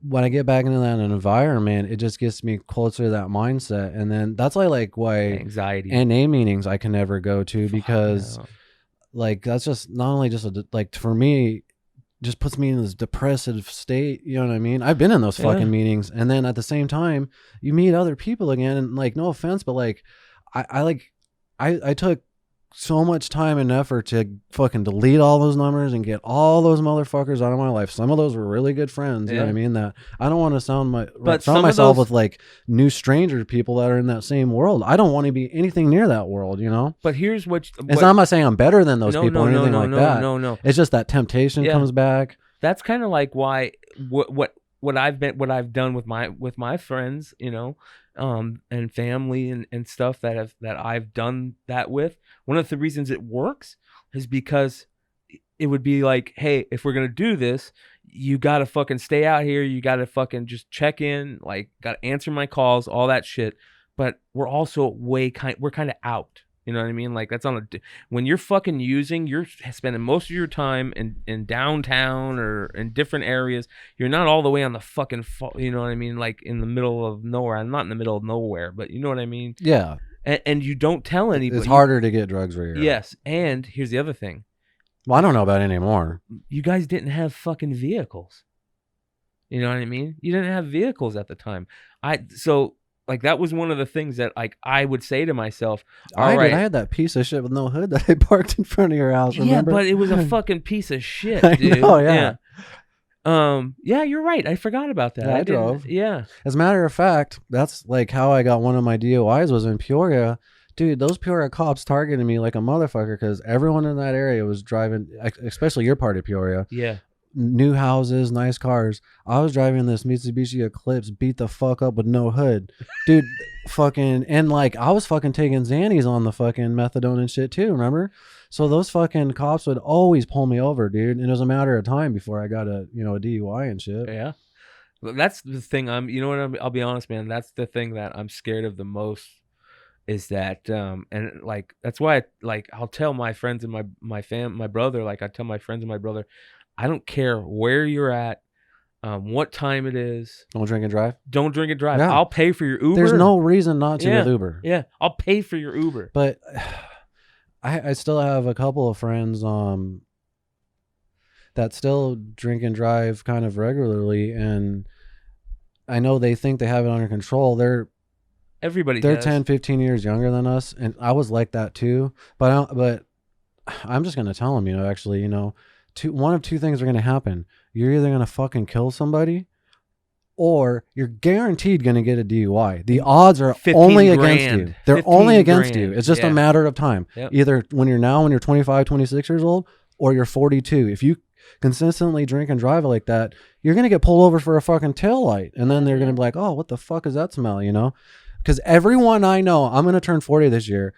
when I get back into that environment, it just gets me closer to that mindset. And then that's like why anxiety NA meetings I can never go to because no. like that's just not only just like for me just puts me in this depressive state, you know what I mean? I've been in those fucking meetings, and then at the same time you meet other people again, and like no offense, but like I took so much time and effort to fucking delete all those numbers and get all those motherfuckers out of my life. Some of those were really good friends, you know what I mean? That I don't want to surround myself with like new stranger people that are in that same world. I don't want to be anything near that world, you know? But here's what I'm not saying I'm better than those people or anything like that. No. It's just that temptation comes back. That's kind of like why what I've done with my friends, you know, and family and stuff that I've done that with. One of the reasons it works is because it would be like, hey, if we're gonna do this, you gotta fucking stay out here. You gotta fucking just check in, like, gotta answer my calls, all that shit. But we're also we're kind of out. You know what I mean? Like that's when you're fucking using, you're spending most of your time in downtown or in different areas. You're not all the way on the fucking, you know what I mean? Like in the middle of nowhere. I'm not in the middle of nowhere, but you know what I mean? Yeah. And you don't tell anybody. It's harder to get drugs where you're Yes. And here's the other thing. Well, I don't know about it anymore. You guys didn't have fucking vehicles. You know what I mean? You didn't have vehicles at the time. So like that was one of the things that like I would say to myself. I had that piece of shit with no hood that I parked in front of your house. Remember? Yeah, but it was a fucking piece of shit, dude. Oh yeah. Yeah, you're right. I forgot about that. Yeah, I drove. Yeah. As a matter of fact, that's like how I got one of my DUIs was in Peoria. Dude, those Peoria cops targeted me like a motherfucker because everyone in that area was driving, especially your part of Peoria. Yeah. New houses, nice cars. I was driving this Mitsubishi Eclipse, beat the fuck up with no hood. Dude, fucking, and like I was fucking taking Xannies on the fucking methadone and shit too, remember? So those fucking cops would always pull me over, dude. And it was a matter of time before I got a DUI and shit. Yeah. That's the thing you know what, I'll be honest, man. That's the thing that I'm scared of the most is that, and like, that's why I'll tell my friends and my brother, like I tell my friends and my brother, I don't care where you're at, what time it is. Don't drink and drive? Don't drink and drive. Yeah. I'll pay for your Uber. There's no reason not to with Uber. Yeah, I'll pay for your Uber. But I still have a couple of friends that still drink and drive kind of regularly, and I know they think they have it under control. They're 10, 15 years younger than us, and I was like that too. But I'm just going to tell them, actually, one of two things are going to happen. You're either going to fucking kill somebody or you're guaranteed going to get a DUI. The odds are only against you. They're only against you. It's just a matter of time. Yep. Either when you're 25, 26 years old, or you're 42. If you consistently drink and drive like that, you're going to get pulled over for a fucking taillight. And then they're going to be like, oh, what the fuck is that smell? Because everyone I know, I'm going to turn 40 this year.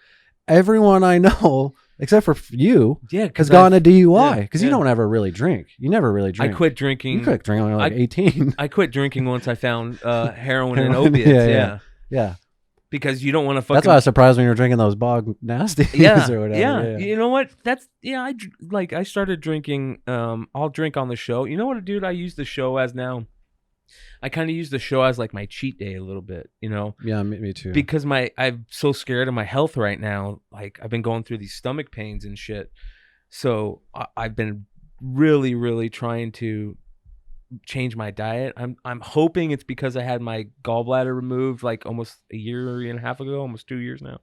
Everyone I know, except for you, has gotten a DUI because you don't ever really drink. You never really drink. I quit drinking. You quit drinking when you were like 18. I quit drinking once I found heroin and opiates. Yeah. Because you don't want to fucking. That's why I was surprised when you were drinking those Bog nasties or whatever. Yeah. You know what? I started drinking. I'll drink on the show. You know what, dude? I use the show as now. I kind of use the show as like my cheat day a little bit, Yeah, me too. Because I'm so scared of my health right now. Like I've been going through these stomach pains and shit. So I've been really, really trying to change my diet. I'm hoping it's because I had my gallbladder removed like almost a year and a half ago, almost 2 years now.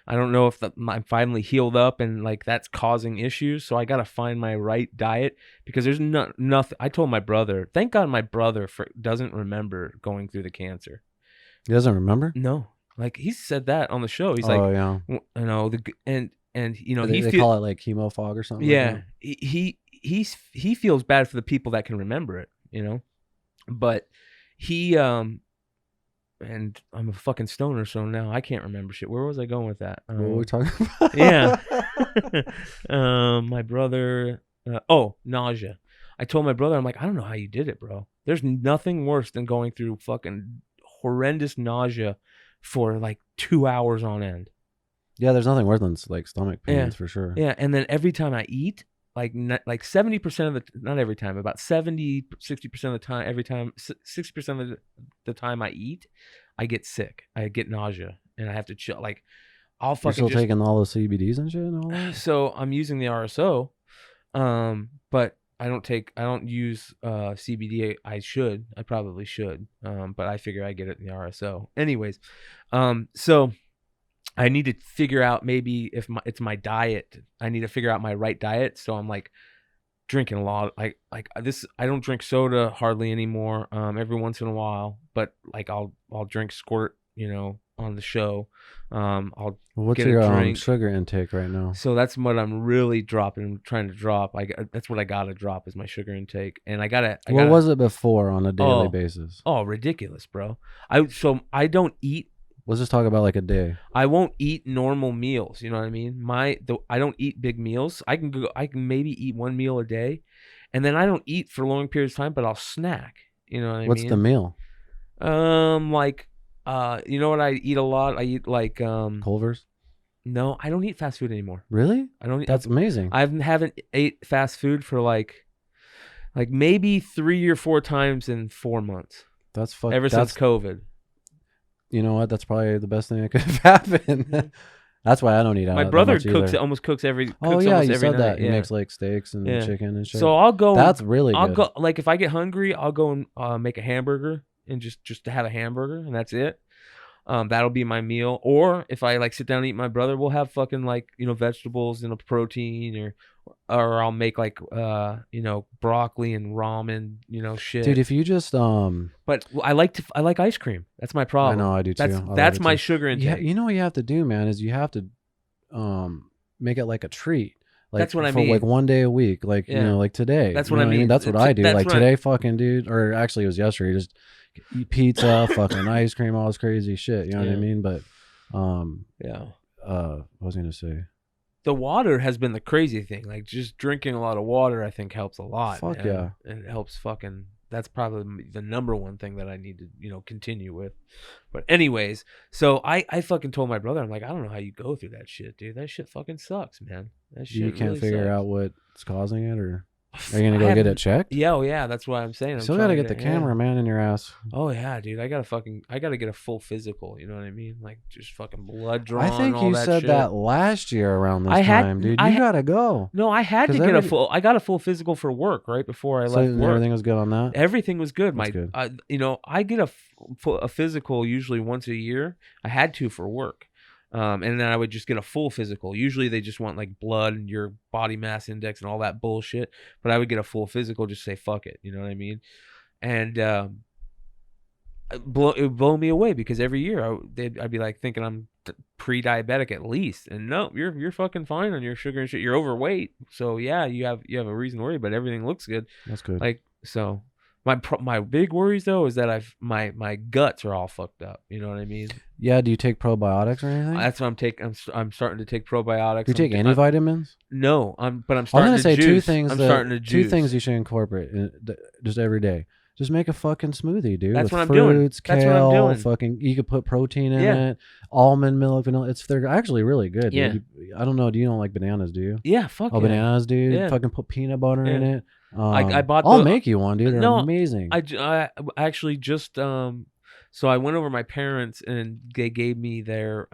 I don't know if I'm finally healed up and like that's causing issues. So I got to find my right diet because there's nothing. I told my brother, thank God my brother doesn't remember going through the cancer. He doesn't remember? No. Like he said that on the show. He's Oh, like, yeah. you know, and you know, They call it like chemo fog or something. yeah, like he feels bad for the people that can remember it, you know, but he and I'm a fucking stoner, so now I can't remember shit. Where was I going with that? What were we talking about? Yeah, my brother. Nausea. I told my brother, I'm like, I don't know how you did it, bro. There's nothing worse than going through fucking horrendous nausea for like 2 hours on end. Yeah, there's nothing worse than like stomach pains for sure. Yeah, and then every time I eat, like 70% of the, not every time, about 70, 60% of the time, every time, 60% of the time I eat, I get sick. I get nausea, and I have to chill. Like, I'll fucking You're still taking all the CBDs and shit and all that? So I'm using the RSO, but I don't use CBD. I probably should, but I figure I get it in the RSO. Anyways, so I need to figure out maybe if it's my diet. I need to figure out my right diet. So I'm like drinking a lot. Like this, I don't drink soda hardly anymore. Every once in a while, but like I'll drink squirt, you know, on the show. What's get your a drink. sugar intake right now? So that's what I'm really trying to drop. That's what I gotta drop is my sugar intake, and What was it before on a daily basis? Oh, ridiculous, bro. I don't eat. Let's just talk about like a day. I won't eat normal meals. You know what I mean? I don't eat big meals. I can maybe eat one meal a day, and then I don't eat for long periods of time. But I'll snack. You know what I mean? What's the meal? You know what I eat a lot? I eat like Culver's. No, I don't eat fast food anymore. Really? I don't. That's amazing. I haven't ate fast food for like maybe 3 or 4 times in 4 months. That's since COVID. You know what? That's probably the best thing that could have happened. That's why I don't eat out. My brother almost cooks every. Oh yeah, you said night. that. Yeah. He makes like steaks and chicken and shit. So I'll go. That's really good. I'll go like if I get hungry, I'll go and make a hamburger and just to have a hamburger and that's it. That'll be my meal. Or if I like sit down and eat my brother, we'll have fucking like, you know, vegetables and a protein or I'll make like you know, broccoli and ramen, you know, shit. Dude, if you just But I like ice cream. That's my problem. I know, I do too. That's my sugar intake. Yeah, you know what you have to do, man, is you have to make it like a treat. Like that's what I for mean. Like one day a week, like you know, like today. That's what I mean. That's what I do. Like today, fucking dude, or actually it was yesterday. Just eat pizza, fucking ice cream, all this crazy shit. You know what I mean? But what was I gonna say? The water has been the crazy thing. Like just drinking a lot of water, I think helps a lot. Fuck man. yeah, and it helps fucking. That's probably the number one thing that I need to, you know, continue with. But anyways, so I fucking told my brother, I'm like, I don't know how you go through that shit, dude. That shit fucking sucks, man. That shit you can't really figure sucks. out what's causing it, or are you gonna go get it checked? Yeah, oh yeah, that's what I'm saying. Still gotta get the cameraman in your ass. Oh yeah, dude, I gotta get a full physical. You know what I mean? Like just fucking blood drawn. I think all you that said shit. that last year around this time, dude. You gotta go. No, I had to get a full. I got a full physical for work right before I left work. Everything was good on that. Everything was good. That's good. You know, I get a physical usually once a year. I had to for work. And then I would just get a full physical. Usually they just want like blood and your body mass index and all that bullshit. But I would get a full physical, just say fuck it. You know what I mean? And it would blow me away because every year I'd be like thinking I'm pre-diabetic at least. And no, you're fucking fine on your sugar and shit. You're overweight, so yeah, you have a reason to worry. But everything looks good. That's good. Like so. My big worries though is that my guts are all fucked up. You know what I mean? Yeah. Do you take probiotics or anything? That's what I'm taking. I'm starting to take probiotics. Do you take any vitamins? No, I'm starting to I'm gonna say juice. two things. I'm starting to juice. 2 things you should incorporate just every day. Just make a fucking smoothie, dude. That's with what I'm fruits, doing. Kale, That's what I'm doing. Fucking, you could put protein in it. Almond milk, vanilla. They're actually really good. Yeah. Dude. I don't know. Do you don't like bananas? Do you? Yeah. Fuck. Oh, bananas, dude. Yeah. Fucking put peanut butter in it. I bought. I'll make you one, dude. They're no, amazing. I actually just so I went over to my parents and they gave me their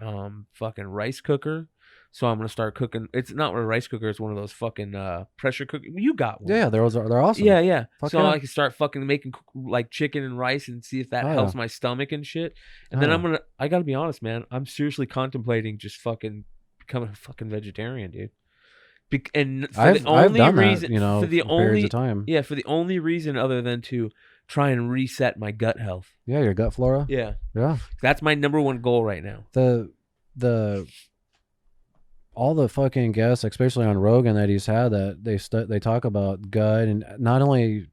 fucking rice cooker. So I'm gonna start cooking. It's not a rice cooker. It's one of those fucking pressure cooker. You got one. Yeah, they're awesome. Yeah. Fuck So yeah. I can start fucking making like chicken and rice and see if that Oh, helps yeah. my stomach and shit. And Oh, then yeah. I gotta be honest, man. I'm seriously contemplating just fucking becoming a fucking vegetarian, dude. And for I've the only done reason, that, you know, for the for periods only of time. yeah, for the only reason other than to try and reset my gut health. Yeah, your gut flora. Yeah, Yeah. that's my number one goal right now. The all the fucking guests, especially on Rogan that he's had, that they talk about gut and not only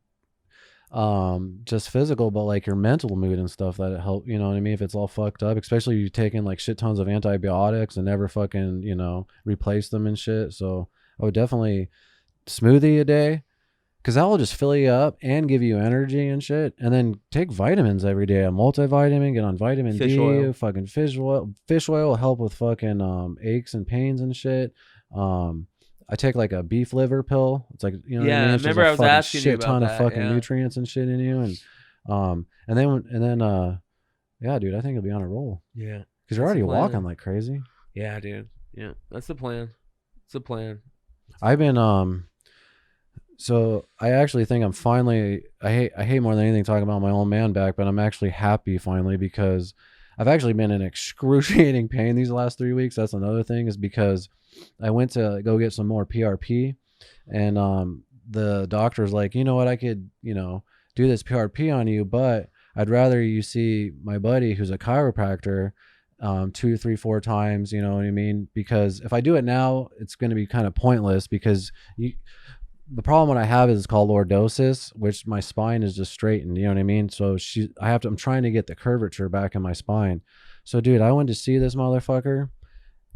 just physical, but like your mental mood and stuff that it help, you know what I mean? If it's all fucked up, especially you taking like shit tons of antibiotics and never fucking, you know, replace them and shit. So I would definitely smoothie a day, because that will just fill you up and give you energy and shit. And then take vitamins every day, a multivitamin, get on vitamin Fish D, oil. fucking fish oil. Fish oil will help with fucking aches and pains and shit. I take like a beef liver pill. It's like, you know what I mean? It's remember just a I was fucking asking you shit about ton of that, fucking yeah. nutrients and shit in you. And yeah, dude, I think you'll be on a roll. Yeah, Because you're That's already the plan. walking like crazy. yeah, dude. Yeah, that's the plan. It's the plan. I've been so I actually think I'm finally, I hate more than anything talking about my old man back, but I'm actually happy finally, because I've actually been in excruciating pain these last 3 weeks. That's another thing, is because I went to go get some more PRP, and the doctor's like, you know what, I could, you know, do this PRP on you, but I'd rather you see my buddy who's a chiropractor 2, 3, 4 times, you know what I mean? Because if I do it now, it's going to be kind of pointless, because the problem what I have is called lordosis, which my spine is just straightened, you know what I mean? So I'm trying to get the curvature back in my spine. So dude, I went to see this motherfucker,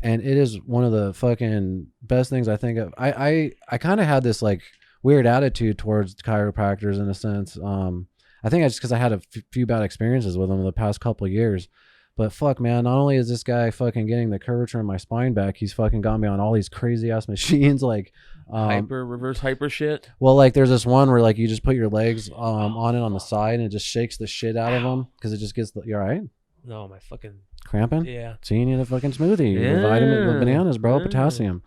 and it is one of the fucking best things I think of. I kind of had this like weird attitude towards chiropractors in a sense. I think it's because I had a few bad experiences with them in the past couple of years. But fuck, man, not only is this guy fucking getting the curvature in my spine back, he's fucking got me on all these crazy ass machines, like Reverse hyper shit. well, like there's this one where like you just put your legs on it on the side, and it just shakes the shit out of them, because it just gets you all right? No, my fucking Cramping? yeah. Seeing you the fucking smoothie, Yeah. the vitamin, the bananas, bro, Yeah. potassium.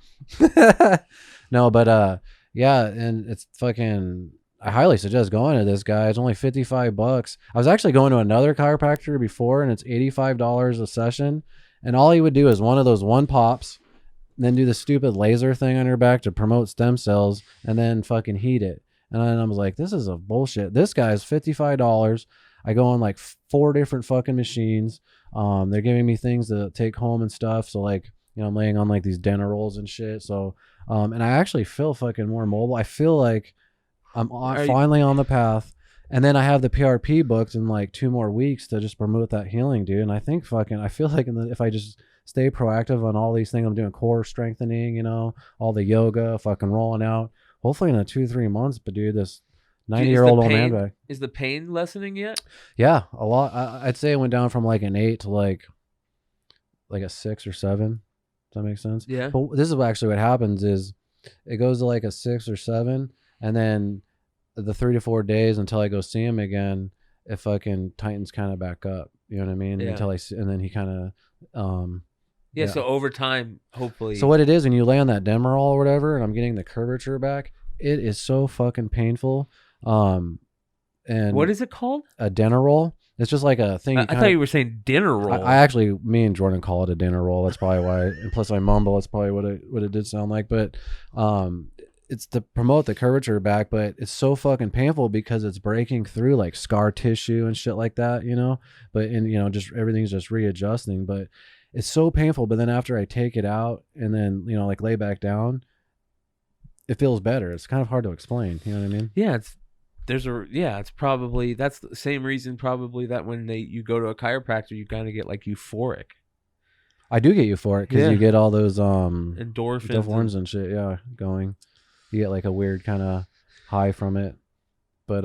No, but yeah, and it's fucking. I highly suggest going to this guy. It's only $55. I was actually going to another chiropractor before, and it's $85 a session. And all he would do is one of those one pops, and then do the stupid laser thing on your back to promote stem cells, and then fucking heat it. And then I was like, this is a bullshit. This guy is $55. I go on like 4 different fucking machines. They're giving me things to take home and stuff. So like, you know, I'm laying on like these dinner rolls and shit. So, and I actually feel fucking more mobile. I feel like I'm finally on the path. And then I have the PRP booked in like 2 more weeks to just promote that healing, dude. And I think I feel like if I just stay proactive on all these things, I'm doing core strengthening, you know, all the yoga, fucking rolling out, hopefully in 2-3 months. But dude, this 90-year-old old man back. Is the pain lessening yet? Yeah, a lot. I'd say it went down from like an 8 to like a 6 or 7. Does that make sense? Yeah. But this is actually what happens is it goes to like a 6 or 7, and then the 3 to 4 days until I go see him again, it fucking tightens kind of back up. You know what I mean? Yeah. Until and then he kind of Yeah, so over time, hopefully. So what it is, when you lay on that Demerol or whatever, and I'm getting the curvature back, it is so fucking painful. And what is it called? A Denerol. It's just like a thing. I thought you were saying dinner roll. I actually, me and Jordan call it a dinner roll. That's probably why. And plus, I mumble. That's probably what it did sound like. But it's to promote the curvature back. But it's so fucking painful because it's breaking through like scar tissue and shit like that. You know. But just everything's just readjusting. But it's so painful. But then after I take it out and then like lay back down, it feels better. It's kind of hard to explain. You know what I mean? Yeah, it's probably that's the same reason probably that when you go to a chiropractor you kind of get like euphoric. I do get euphoric because you get all those endorphins and shit. Yeah, going. You get like a weird kind of high from it. But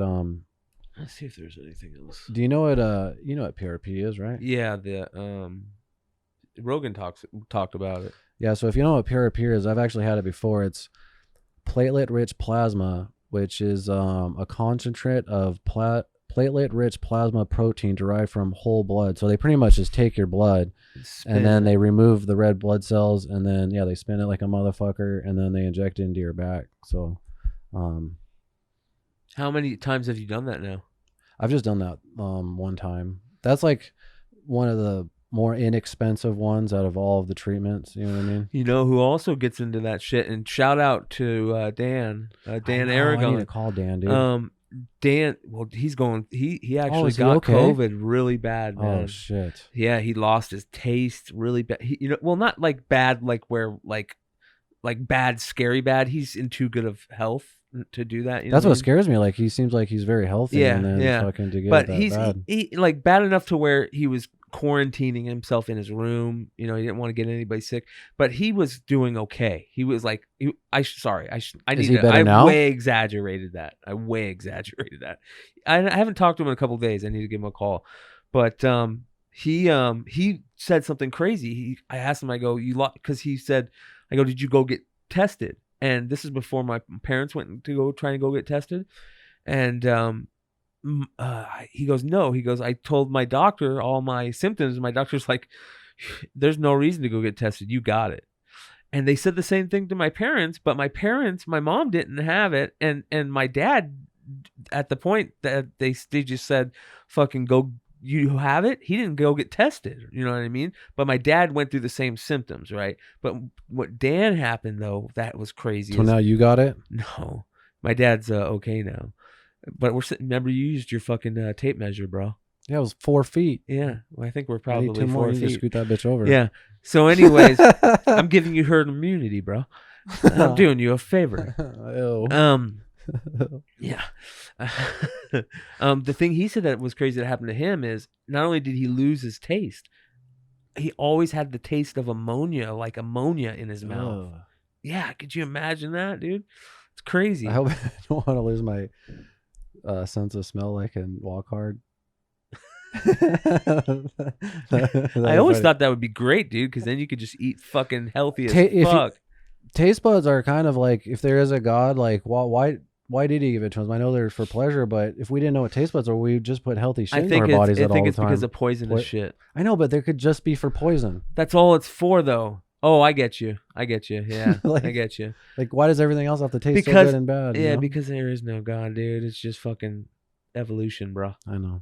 let's see if there's anything else. Do you know what PRP is, right? Yeah, the Rogan talked about it. Yeah, so if you know what PRP is, I've actually had it before. It's platelet-rich plasma, which is a concentrate of platelet-rich plasma protein derived from whole blood. So they pretty much just take your blood Spin and then it. they remove the red blood cells, and then they spin it like a motherfucker, and then they inject it into your back. So How many times have you done that now? I've just done that one time. That's like one of the more inexpensive ones out of all of the treatments. You know what I mean? You know who also gets into that shit? And shout out to Dan I Aragon. need to call Dan, dude. Dan, well, he's going. He actually is he got okay? COVID really bad, man. Oh shit! Yeah, he lost his taste really bad. Well, not like bad, like where like bad, scary bad. He's in too good of health to do that. That's what scares me. Like he seems like he's very healthy, and then fucking to get but that he's bad. he like bad enough to where he was quarantining himself in his room. He didn't want to get anybody sick, but he was doing okay. He was like, I way exaggerated that. I haven't talked to him in a couple of days. I need to give him a call, but he said something crazy. I asked him, I go, because he said, I go, did you go get tested? And this is before my parents went to go try and go get tested, and he goes, no. He goes, I told my doctor all my symptoms, and my doctor's like, there's no reason to go get tested. You got it. And they said the same thing to my parents, but my mom didn't have it, and my dad, at the point that they just said, fucking go, you have it. He didn't go get tested. You know what I mean? But my dad went through the same symptoms, right? But what Dan happened though, that was crazy. So now you got it? No, my dad's okay now. But remember, you used your fucking tape measure, bro. Yeah, it was 4 feet. Yeah, well, I think we're I probably need 2 more. 4 You feet. just scoot that bitch over. Yeah. So, anyways, I'm giving you herd immunity, bro. I'm doing you a favor. Yeah. The thing he said that was crazy that happened to him is not only did he lose his taste, he always had the taste of ammonia, like ammonia in his mouth. Ugh. Yeah, could you imagine that, dude? It's crazy. I hope I don't want to lose my sense of smell. Like and walk hard. I always thought that would be great, dude, because then you could just eat fucking healthy as fuck. Taste buds are kind of like, if there is a God, like why did he give it to us? I know they're for pleasure, but if we didn't know what taste buds are, we'd just put healthy shit in our bodies at all the time. I think it's because of poisonous shit. I know, but there could just be for poison. That's all it's for, though. Oh, I get you. Yeah, like, I get you. Like, why does everything else have to taste so good and bad? Yeah, because there is no God, dude. It's just fucking evolution, bro. I know.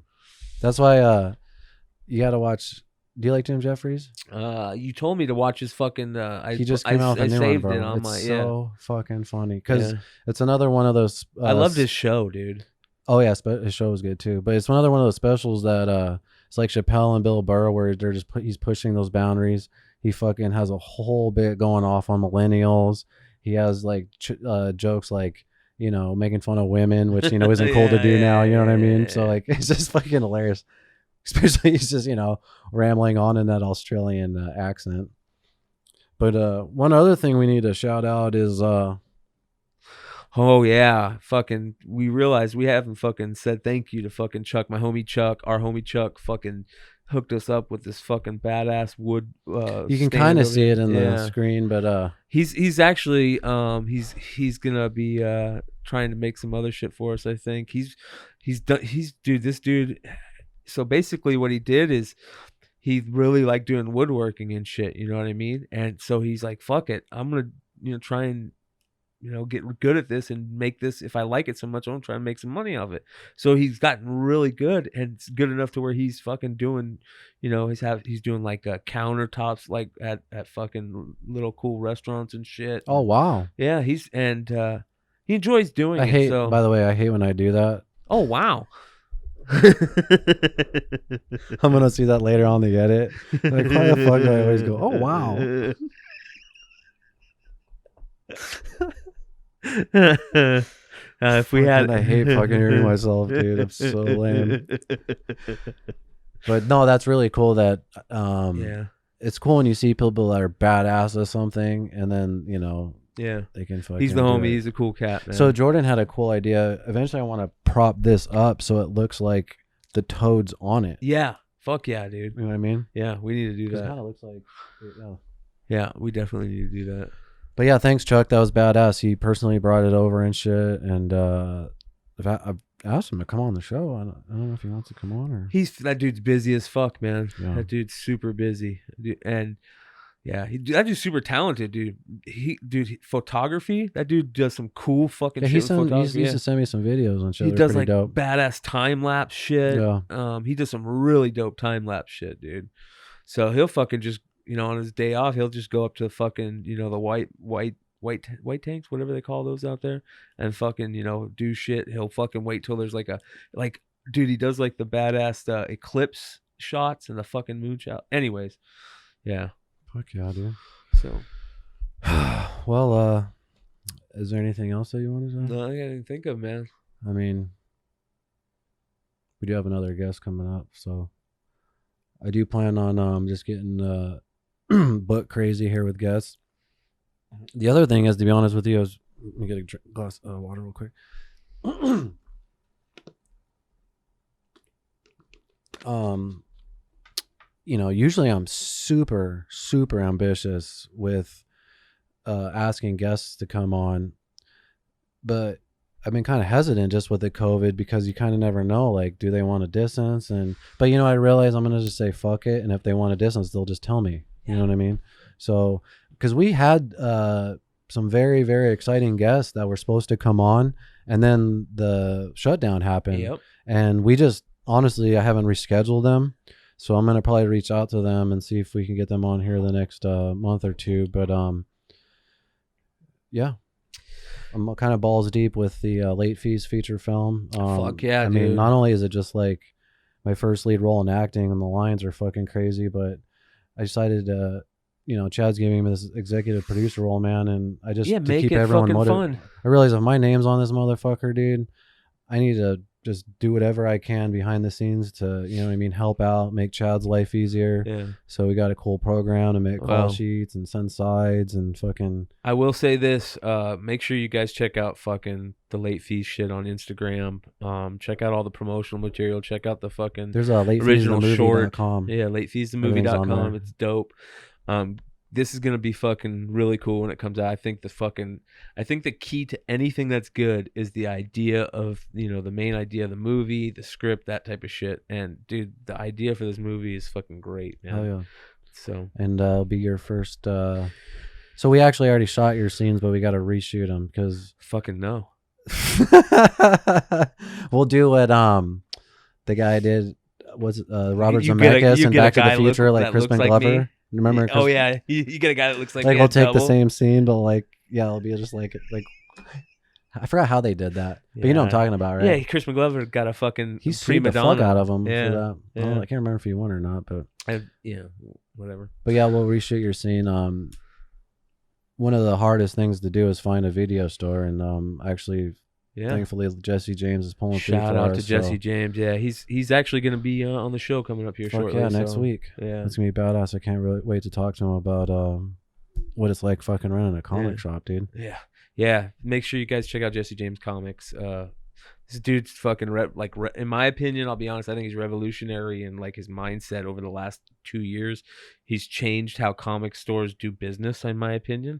That's why you got to watch. Do you like Jim Jeffries? You told me to watch his fucking. He just came out with a new one, bro. It on it's so fucking funny because it's another one of those. I loved his show, dude. Oh yeah, his show was good too. But it's another one of those specials that it's like Chappelle and Bill Burr, where they're just he's pushing those boundaries. He fucking has a whole bit going off on millennials. He has like jokes like, making fun of women, which isn't cool to do now. You know what I mean? So like, it's just fucking hilarious. Especially he's just rambling on in that Australian accent. But one other thing we need to shout out is oh yeah, fucking, we realized we haven't fucking said thank you to fucking Chuck, our homie Chuck fucking hooked us up with this fucking badass wood. You can kind of see it in the screen, but he's actually he's gonna be trying to make some other shit for us. I think this dude. So basically, what he did is he really liked doing woodworking and shit. You know what I mean? And so he's like, "Fuck it, I'm gonna try and get good at this and make this. If I like it so much, I'm gonna try and make some money off it." So he's gotten really good, and it's good enough to where he's fucking doing, he's doing like countertops like at fucking little cool restaurants and shit. Oh wow. Yeah, he enjoys doing it. By the way, I hate when I do that. Oh wow. I'm gonna see that later on the edit. Like, why the fuck do I always go, oh wow. If we had, I hate fucking hearing myself, dude. I'm so lame. But no, that's really cool. That it's cool when you see people that are badass at something, and then they can fucking. He's the homie. He's a cool cat, man. So Jordan had a cool idea. Eventually, I want to prop this up so it looks like the toad's on it. Yeah, fuck yeah, dude. You know what I mean? Yeah, we need to do that. It kind of looks like. Yeah, we definitely need to do that. But yeah, thanks, Chuck. That was badass. He personally brought it over and shit. And I've asked him to come on the show. I don't know if he wants to come on or. That dude's busy as fuck, man. Yeah. That dude's super busy, and yeah, that dude's super talented, dude. Photography. That dude does some cool fucking Yeah, shit with photography. he used to send me some videos and shit. He They're does pretty like dope. badass time lapse shit. Yeah. He does some really dope time lapse shit, dude. So he'll fucking just, on his day off, he'll just go up to fucking, the white tanks, whatever they call those out there, and fucking, do shit. He'll fucking wait till there's dude, he does like the badass eclipse shots and the fucking moon shot. Anyways, yeah. Fuck yeah, dude. So, well, is there anything else that you want to say? no, I didn't think of, man. I mean, we do have another guest coming up, so I do plan on just getting book crazy here with guests. The other thing is, to be honest with you, let me get a glass of water real quick. Usually I'm super, super ambitious with asking guests to come on, but I've been kind of hesitant just with the COVID because you kind of never know, like, do they want a distance? But I realize I'm going to just say fuck it. And if they want a distance, they'll just tell me, you know what I mean? So, cause we had some very, very exciting guests that were supposed to come on, and then the shutdown happened. Yep. And we just, honestly, I haven't rescheduled them. So I'm going to probably reach out to them and see if we can get them on here the next month or two. But yeah, I'm kind of balls deep with the Late Fees feature film. Fuck yeah, I dude. mean, not only is it just like my first lead role in acting and the lines are fucking crazy, but I decided to, Chad's giving me this executive producer role, man. And I just, to make keep it everyone fucking motivated. fun. I realize if my name's on this motherfucker, dude, I need to just do whatever I can behind the scenes to, help out, make Chad's life easier. Yeah. So we got a cool program to make call sheets and send sides and fucking. I will say this, make sure you guys check out fucking the Late Fees shit on Instagram. Check out all the promotional material. Check out the fucking There's a original short. latefeesthemovie.com. Yeah, latefeesthemovie.com. Everything's on there. It's dope. This is gonna be fucking really cool when it comes out. I think the key to anything that's good is the idea of, the main idea of the movie, the script, that type of shit. And dude, the idea for this movie is fucking great, man. Oh yeah. So. And it'll be your first. So we actually already shot your scenes, but we got to reshoot them because. Fucking no. We'll do what the guy did. Was Robert Zemeckis and Back to the Future, like Crispin Glover. Me. Remember? Oh yeah, you get a guy that looks like we'll take the same scene, but it'll be just like I forgot how they did that, but you know what I'm talking about, right? Yeah, Crispin Glover got a fucking he sued the fuck out of him for that. Yeah. I can't remember if he won or not, but whatever. But yeah, we'll reshoot your scene. One of the hardest things to do is find a video store, and actually. Yeah. Thankfully, Jesse James is pulling through for us. Shout out to Jesse James. Yeah, he's actually going to be on the show coming up here shortly. Yeah, next week. Yeah, it's going to be badass. I can't really wait to talk to him about what it's like fucking running a comic shop, dude. Yeah. Make sure you guys check out Jesse James Comics. This dude's fucking in my opinion, I'll be honest, I think he's revolutionary in like his mindset over the last 2 years. He's changed how comic stores do business, in my opinion.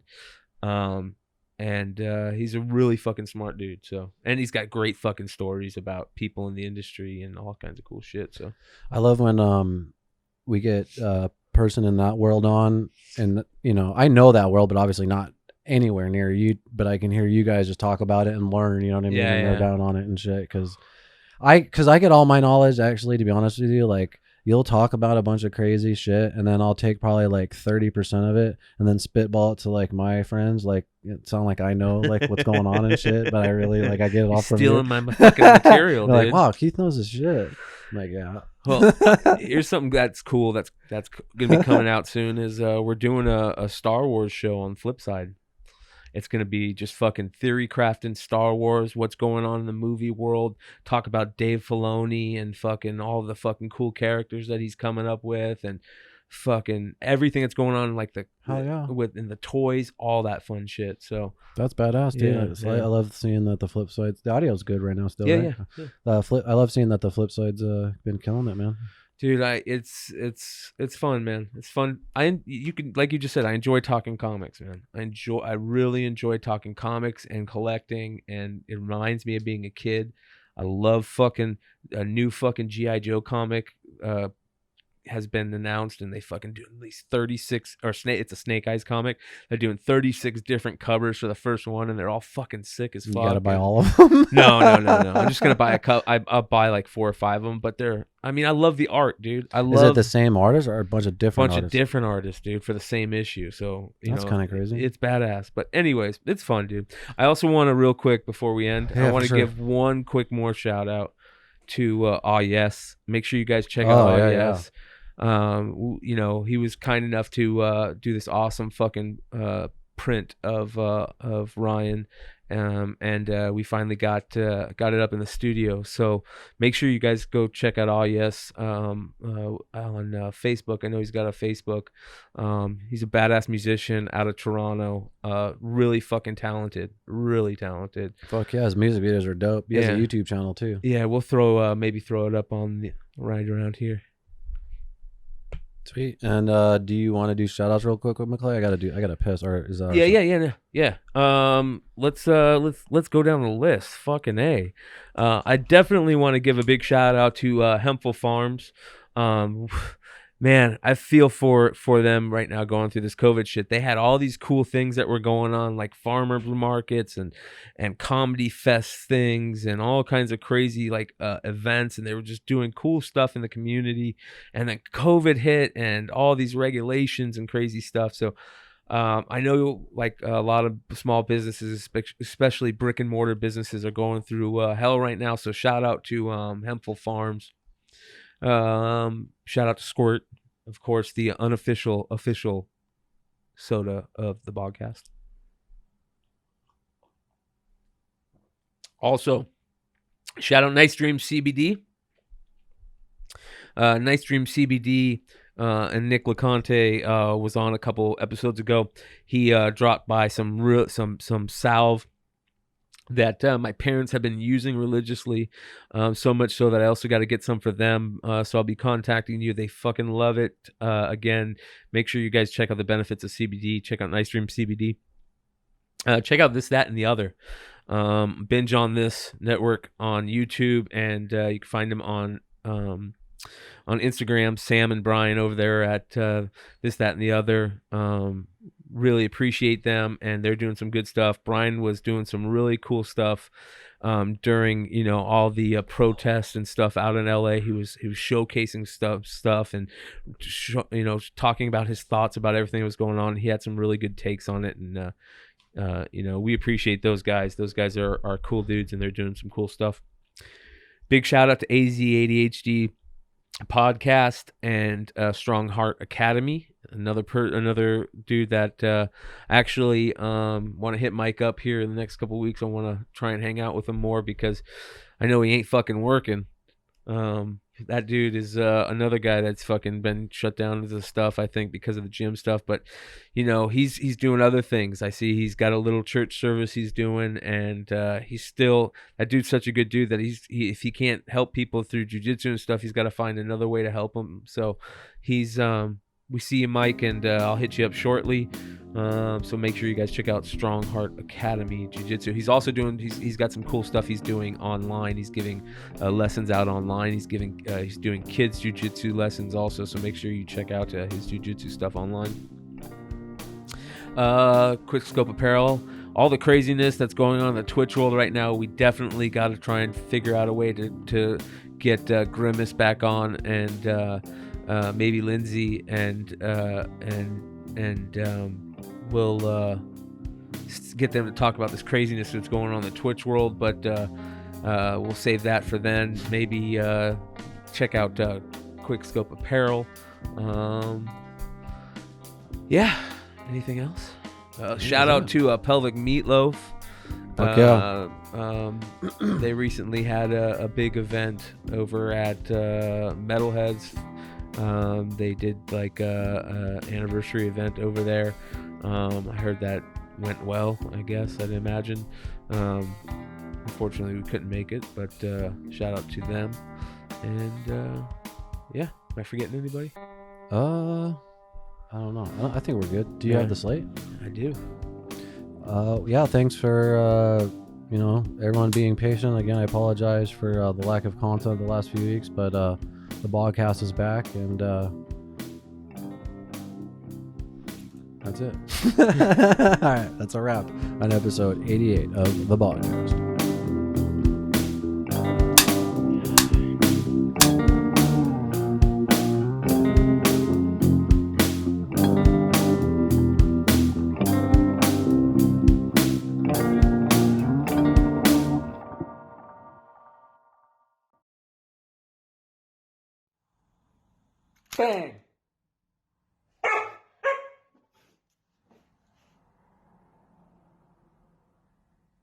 And he's a really fucking smart dude. So, and he's got great fucking stories about people in the industry and all kinds of cool shit. So, I love when we get a person in that world on, and I know that world, but obviously not anywhere near you. But I can hear you guys just talk about it and learn. You know what I mean? Yeah, and nerd down on it and shit. Because I get all my knowledge actually. To be honest with you, like. You'll talk about a bunch of crazy shit, and then I'll take probably like 30% of it, and then spitball it to like my friends. Like it sound like I know like what's going on and shit, but I really I get it all from stealing my fucking material. They're like, wow, Keith knows his shit. I'm like, yeah. Well, here's something that's cool. That's gonna be coming out soon. Is we're doing a Star Wars show on Flipside. It's going to be just fucking theory crafting Star Wars, what's going on in the movie world, talk about Dave Filoni and fucking all the fucking cool characters that he's coming up with and fucking everything that's going on like in the toys, all that fun shit. So that's badass, dude. Yeah. I love seeing that the Flipside's the audio's good right now still. Yeah, right? Yeah. I love seeing that the Flipside's been killing it, man. Dude, it's fun, man. It's fun. You can, like you just said, I enjoy talking comics, man. I really enjoy talking comics and collecting, and it reminds me of being a kid. I love fucking a new fucking GI Joe comic has been announced, and they fucking do at least 36 or snake. It's a Snake Eyes comic. They're doing 36 different covers for the first one, and they're all fucking sick as fuck. You gotta buy all of them. No. I'm just gonna buy a cup. I'll buy like 4 or 5 of them, but I love the art, dude. Is it the same artist or a bunch of different artists? Different artists, dude, for the same issue. So that's kind of crazy. It's badass. But anyways, it's fun, dude. I also want to real quick before we end, I want to give one quick more shout out to Aw Yes. Make sure you guys check out Aw Yes. He was kind enough to do this awesome fucking print of Ryan, and we finally got it up in the studio. So make sure you guys go check out Aw Yes on Facebook. I know he's got a Facebook. He's a badass musician out of Toronto. Really fucking talented. Really talented. Fuck yeah, his music videos are dope. He has a YouTube channel too. Yeah, we'll throw it up on right around here. Sweet. And do you want to do shout outs real quick with McClay? I gotta piss. Or is that Yeah. Let's go down the list. Fucking A. I definitely want to give a big shout out to Hempful Farms. Man, I feel for them right now going through this COVID shit. They had all these cool things that were going on, like farmer markets and comedy fest things and all kinds of crazy events, and they were just doing cool stuff in the community. And then COVID hit and all these regulations and crazy stuff. So I know like a lot of small businesses, especially brick and mortar businesses, are going through hell right now. So shout out to Hempful Farms. Shout out to Squirt, of course, the official soda of the Bogcast. Also, shout out Nice Dream CBD. Nice Dream CBD and Nick LeConte was on a couple episodes ago. He dropped by some salve that my parents have been using religiously, so much so that I also got to get some for them. So I'll be contacting you. They fucking love it. Again, make sure you guys check out the benefits of CBD. Check out Nice Dream CBD. Check out This, That, and the Other. Binge on This network on YouTube, and you can find them on Instagram. Sam and Brian over there at This, That, and the Other. Really appreciate them, and they're doing some good stuff. Brian was doing some really cool stuff during all the protests and stuff out in LA. He was showcasing stuff and talking about his thoughts about everything that was going on. He had some really good takes on it, and we appreciate those guys. Those guys are cool dudes, and they're doing some cool stuff. Big shout out to AZ ADHD podcast and Strong Heart Academy. Another dude that actually want to hit Mike up here in the next couple of weeks. I want to try and hang out with him more because I know he ain't fucking working. That dude is another guy that's fucking been shut down to the stuff, I think, because of the gym stuff. But he's doing other things. I see he's got a little church service he's doing, and he's still, that dude's such a good dude that if he can't help people through jiu-jitsu and stuff, he's got to find another way to help them. So he's we see you, Mike, and I'll hit you up shortly. So make sure you guys check out Strong Heart Academy Jiu-Jitsu. He's also he's got some cool stuff he's doing online. He's giving lessons out online. He's doing kids jiu-jitsu lessons also. So make sure you check out his jiu-jitsu stuff online. Quick Scope Apparel. All the craziness that's going on in the Twitch world right now, we definitely got to try and figure out a way to get Grimace back on, and maybe Lindsay, and we'll get them to talk about this craziness that's going on in the Twitch world, but we'll save that for then. Maybe check out Quick Scope Apparel. Yeah. Anything else? Shout out to Pelvic Meatloaf. They recently had a big event over at Metalheads. They did like a anniversary event over there. I heard that went well, I guess, I'd imagine. Unfortunately, we couldn't make it, but shout out to them. And yeah, am I forgetting anybody? I don't know. I think we're good. Do you have the slate? I do. Yeah, thanks for you know, everyone being patient. Again, I apologize for the lack of content the last few weeks, but the Bogcast is back, and that's it. All right, that's a wrap on episode 88 of the Bogcast. Bang!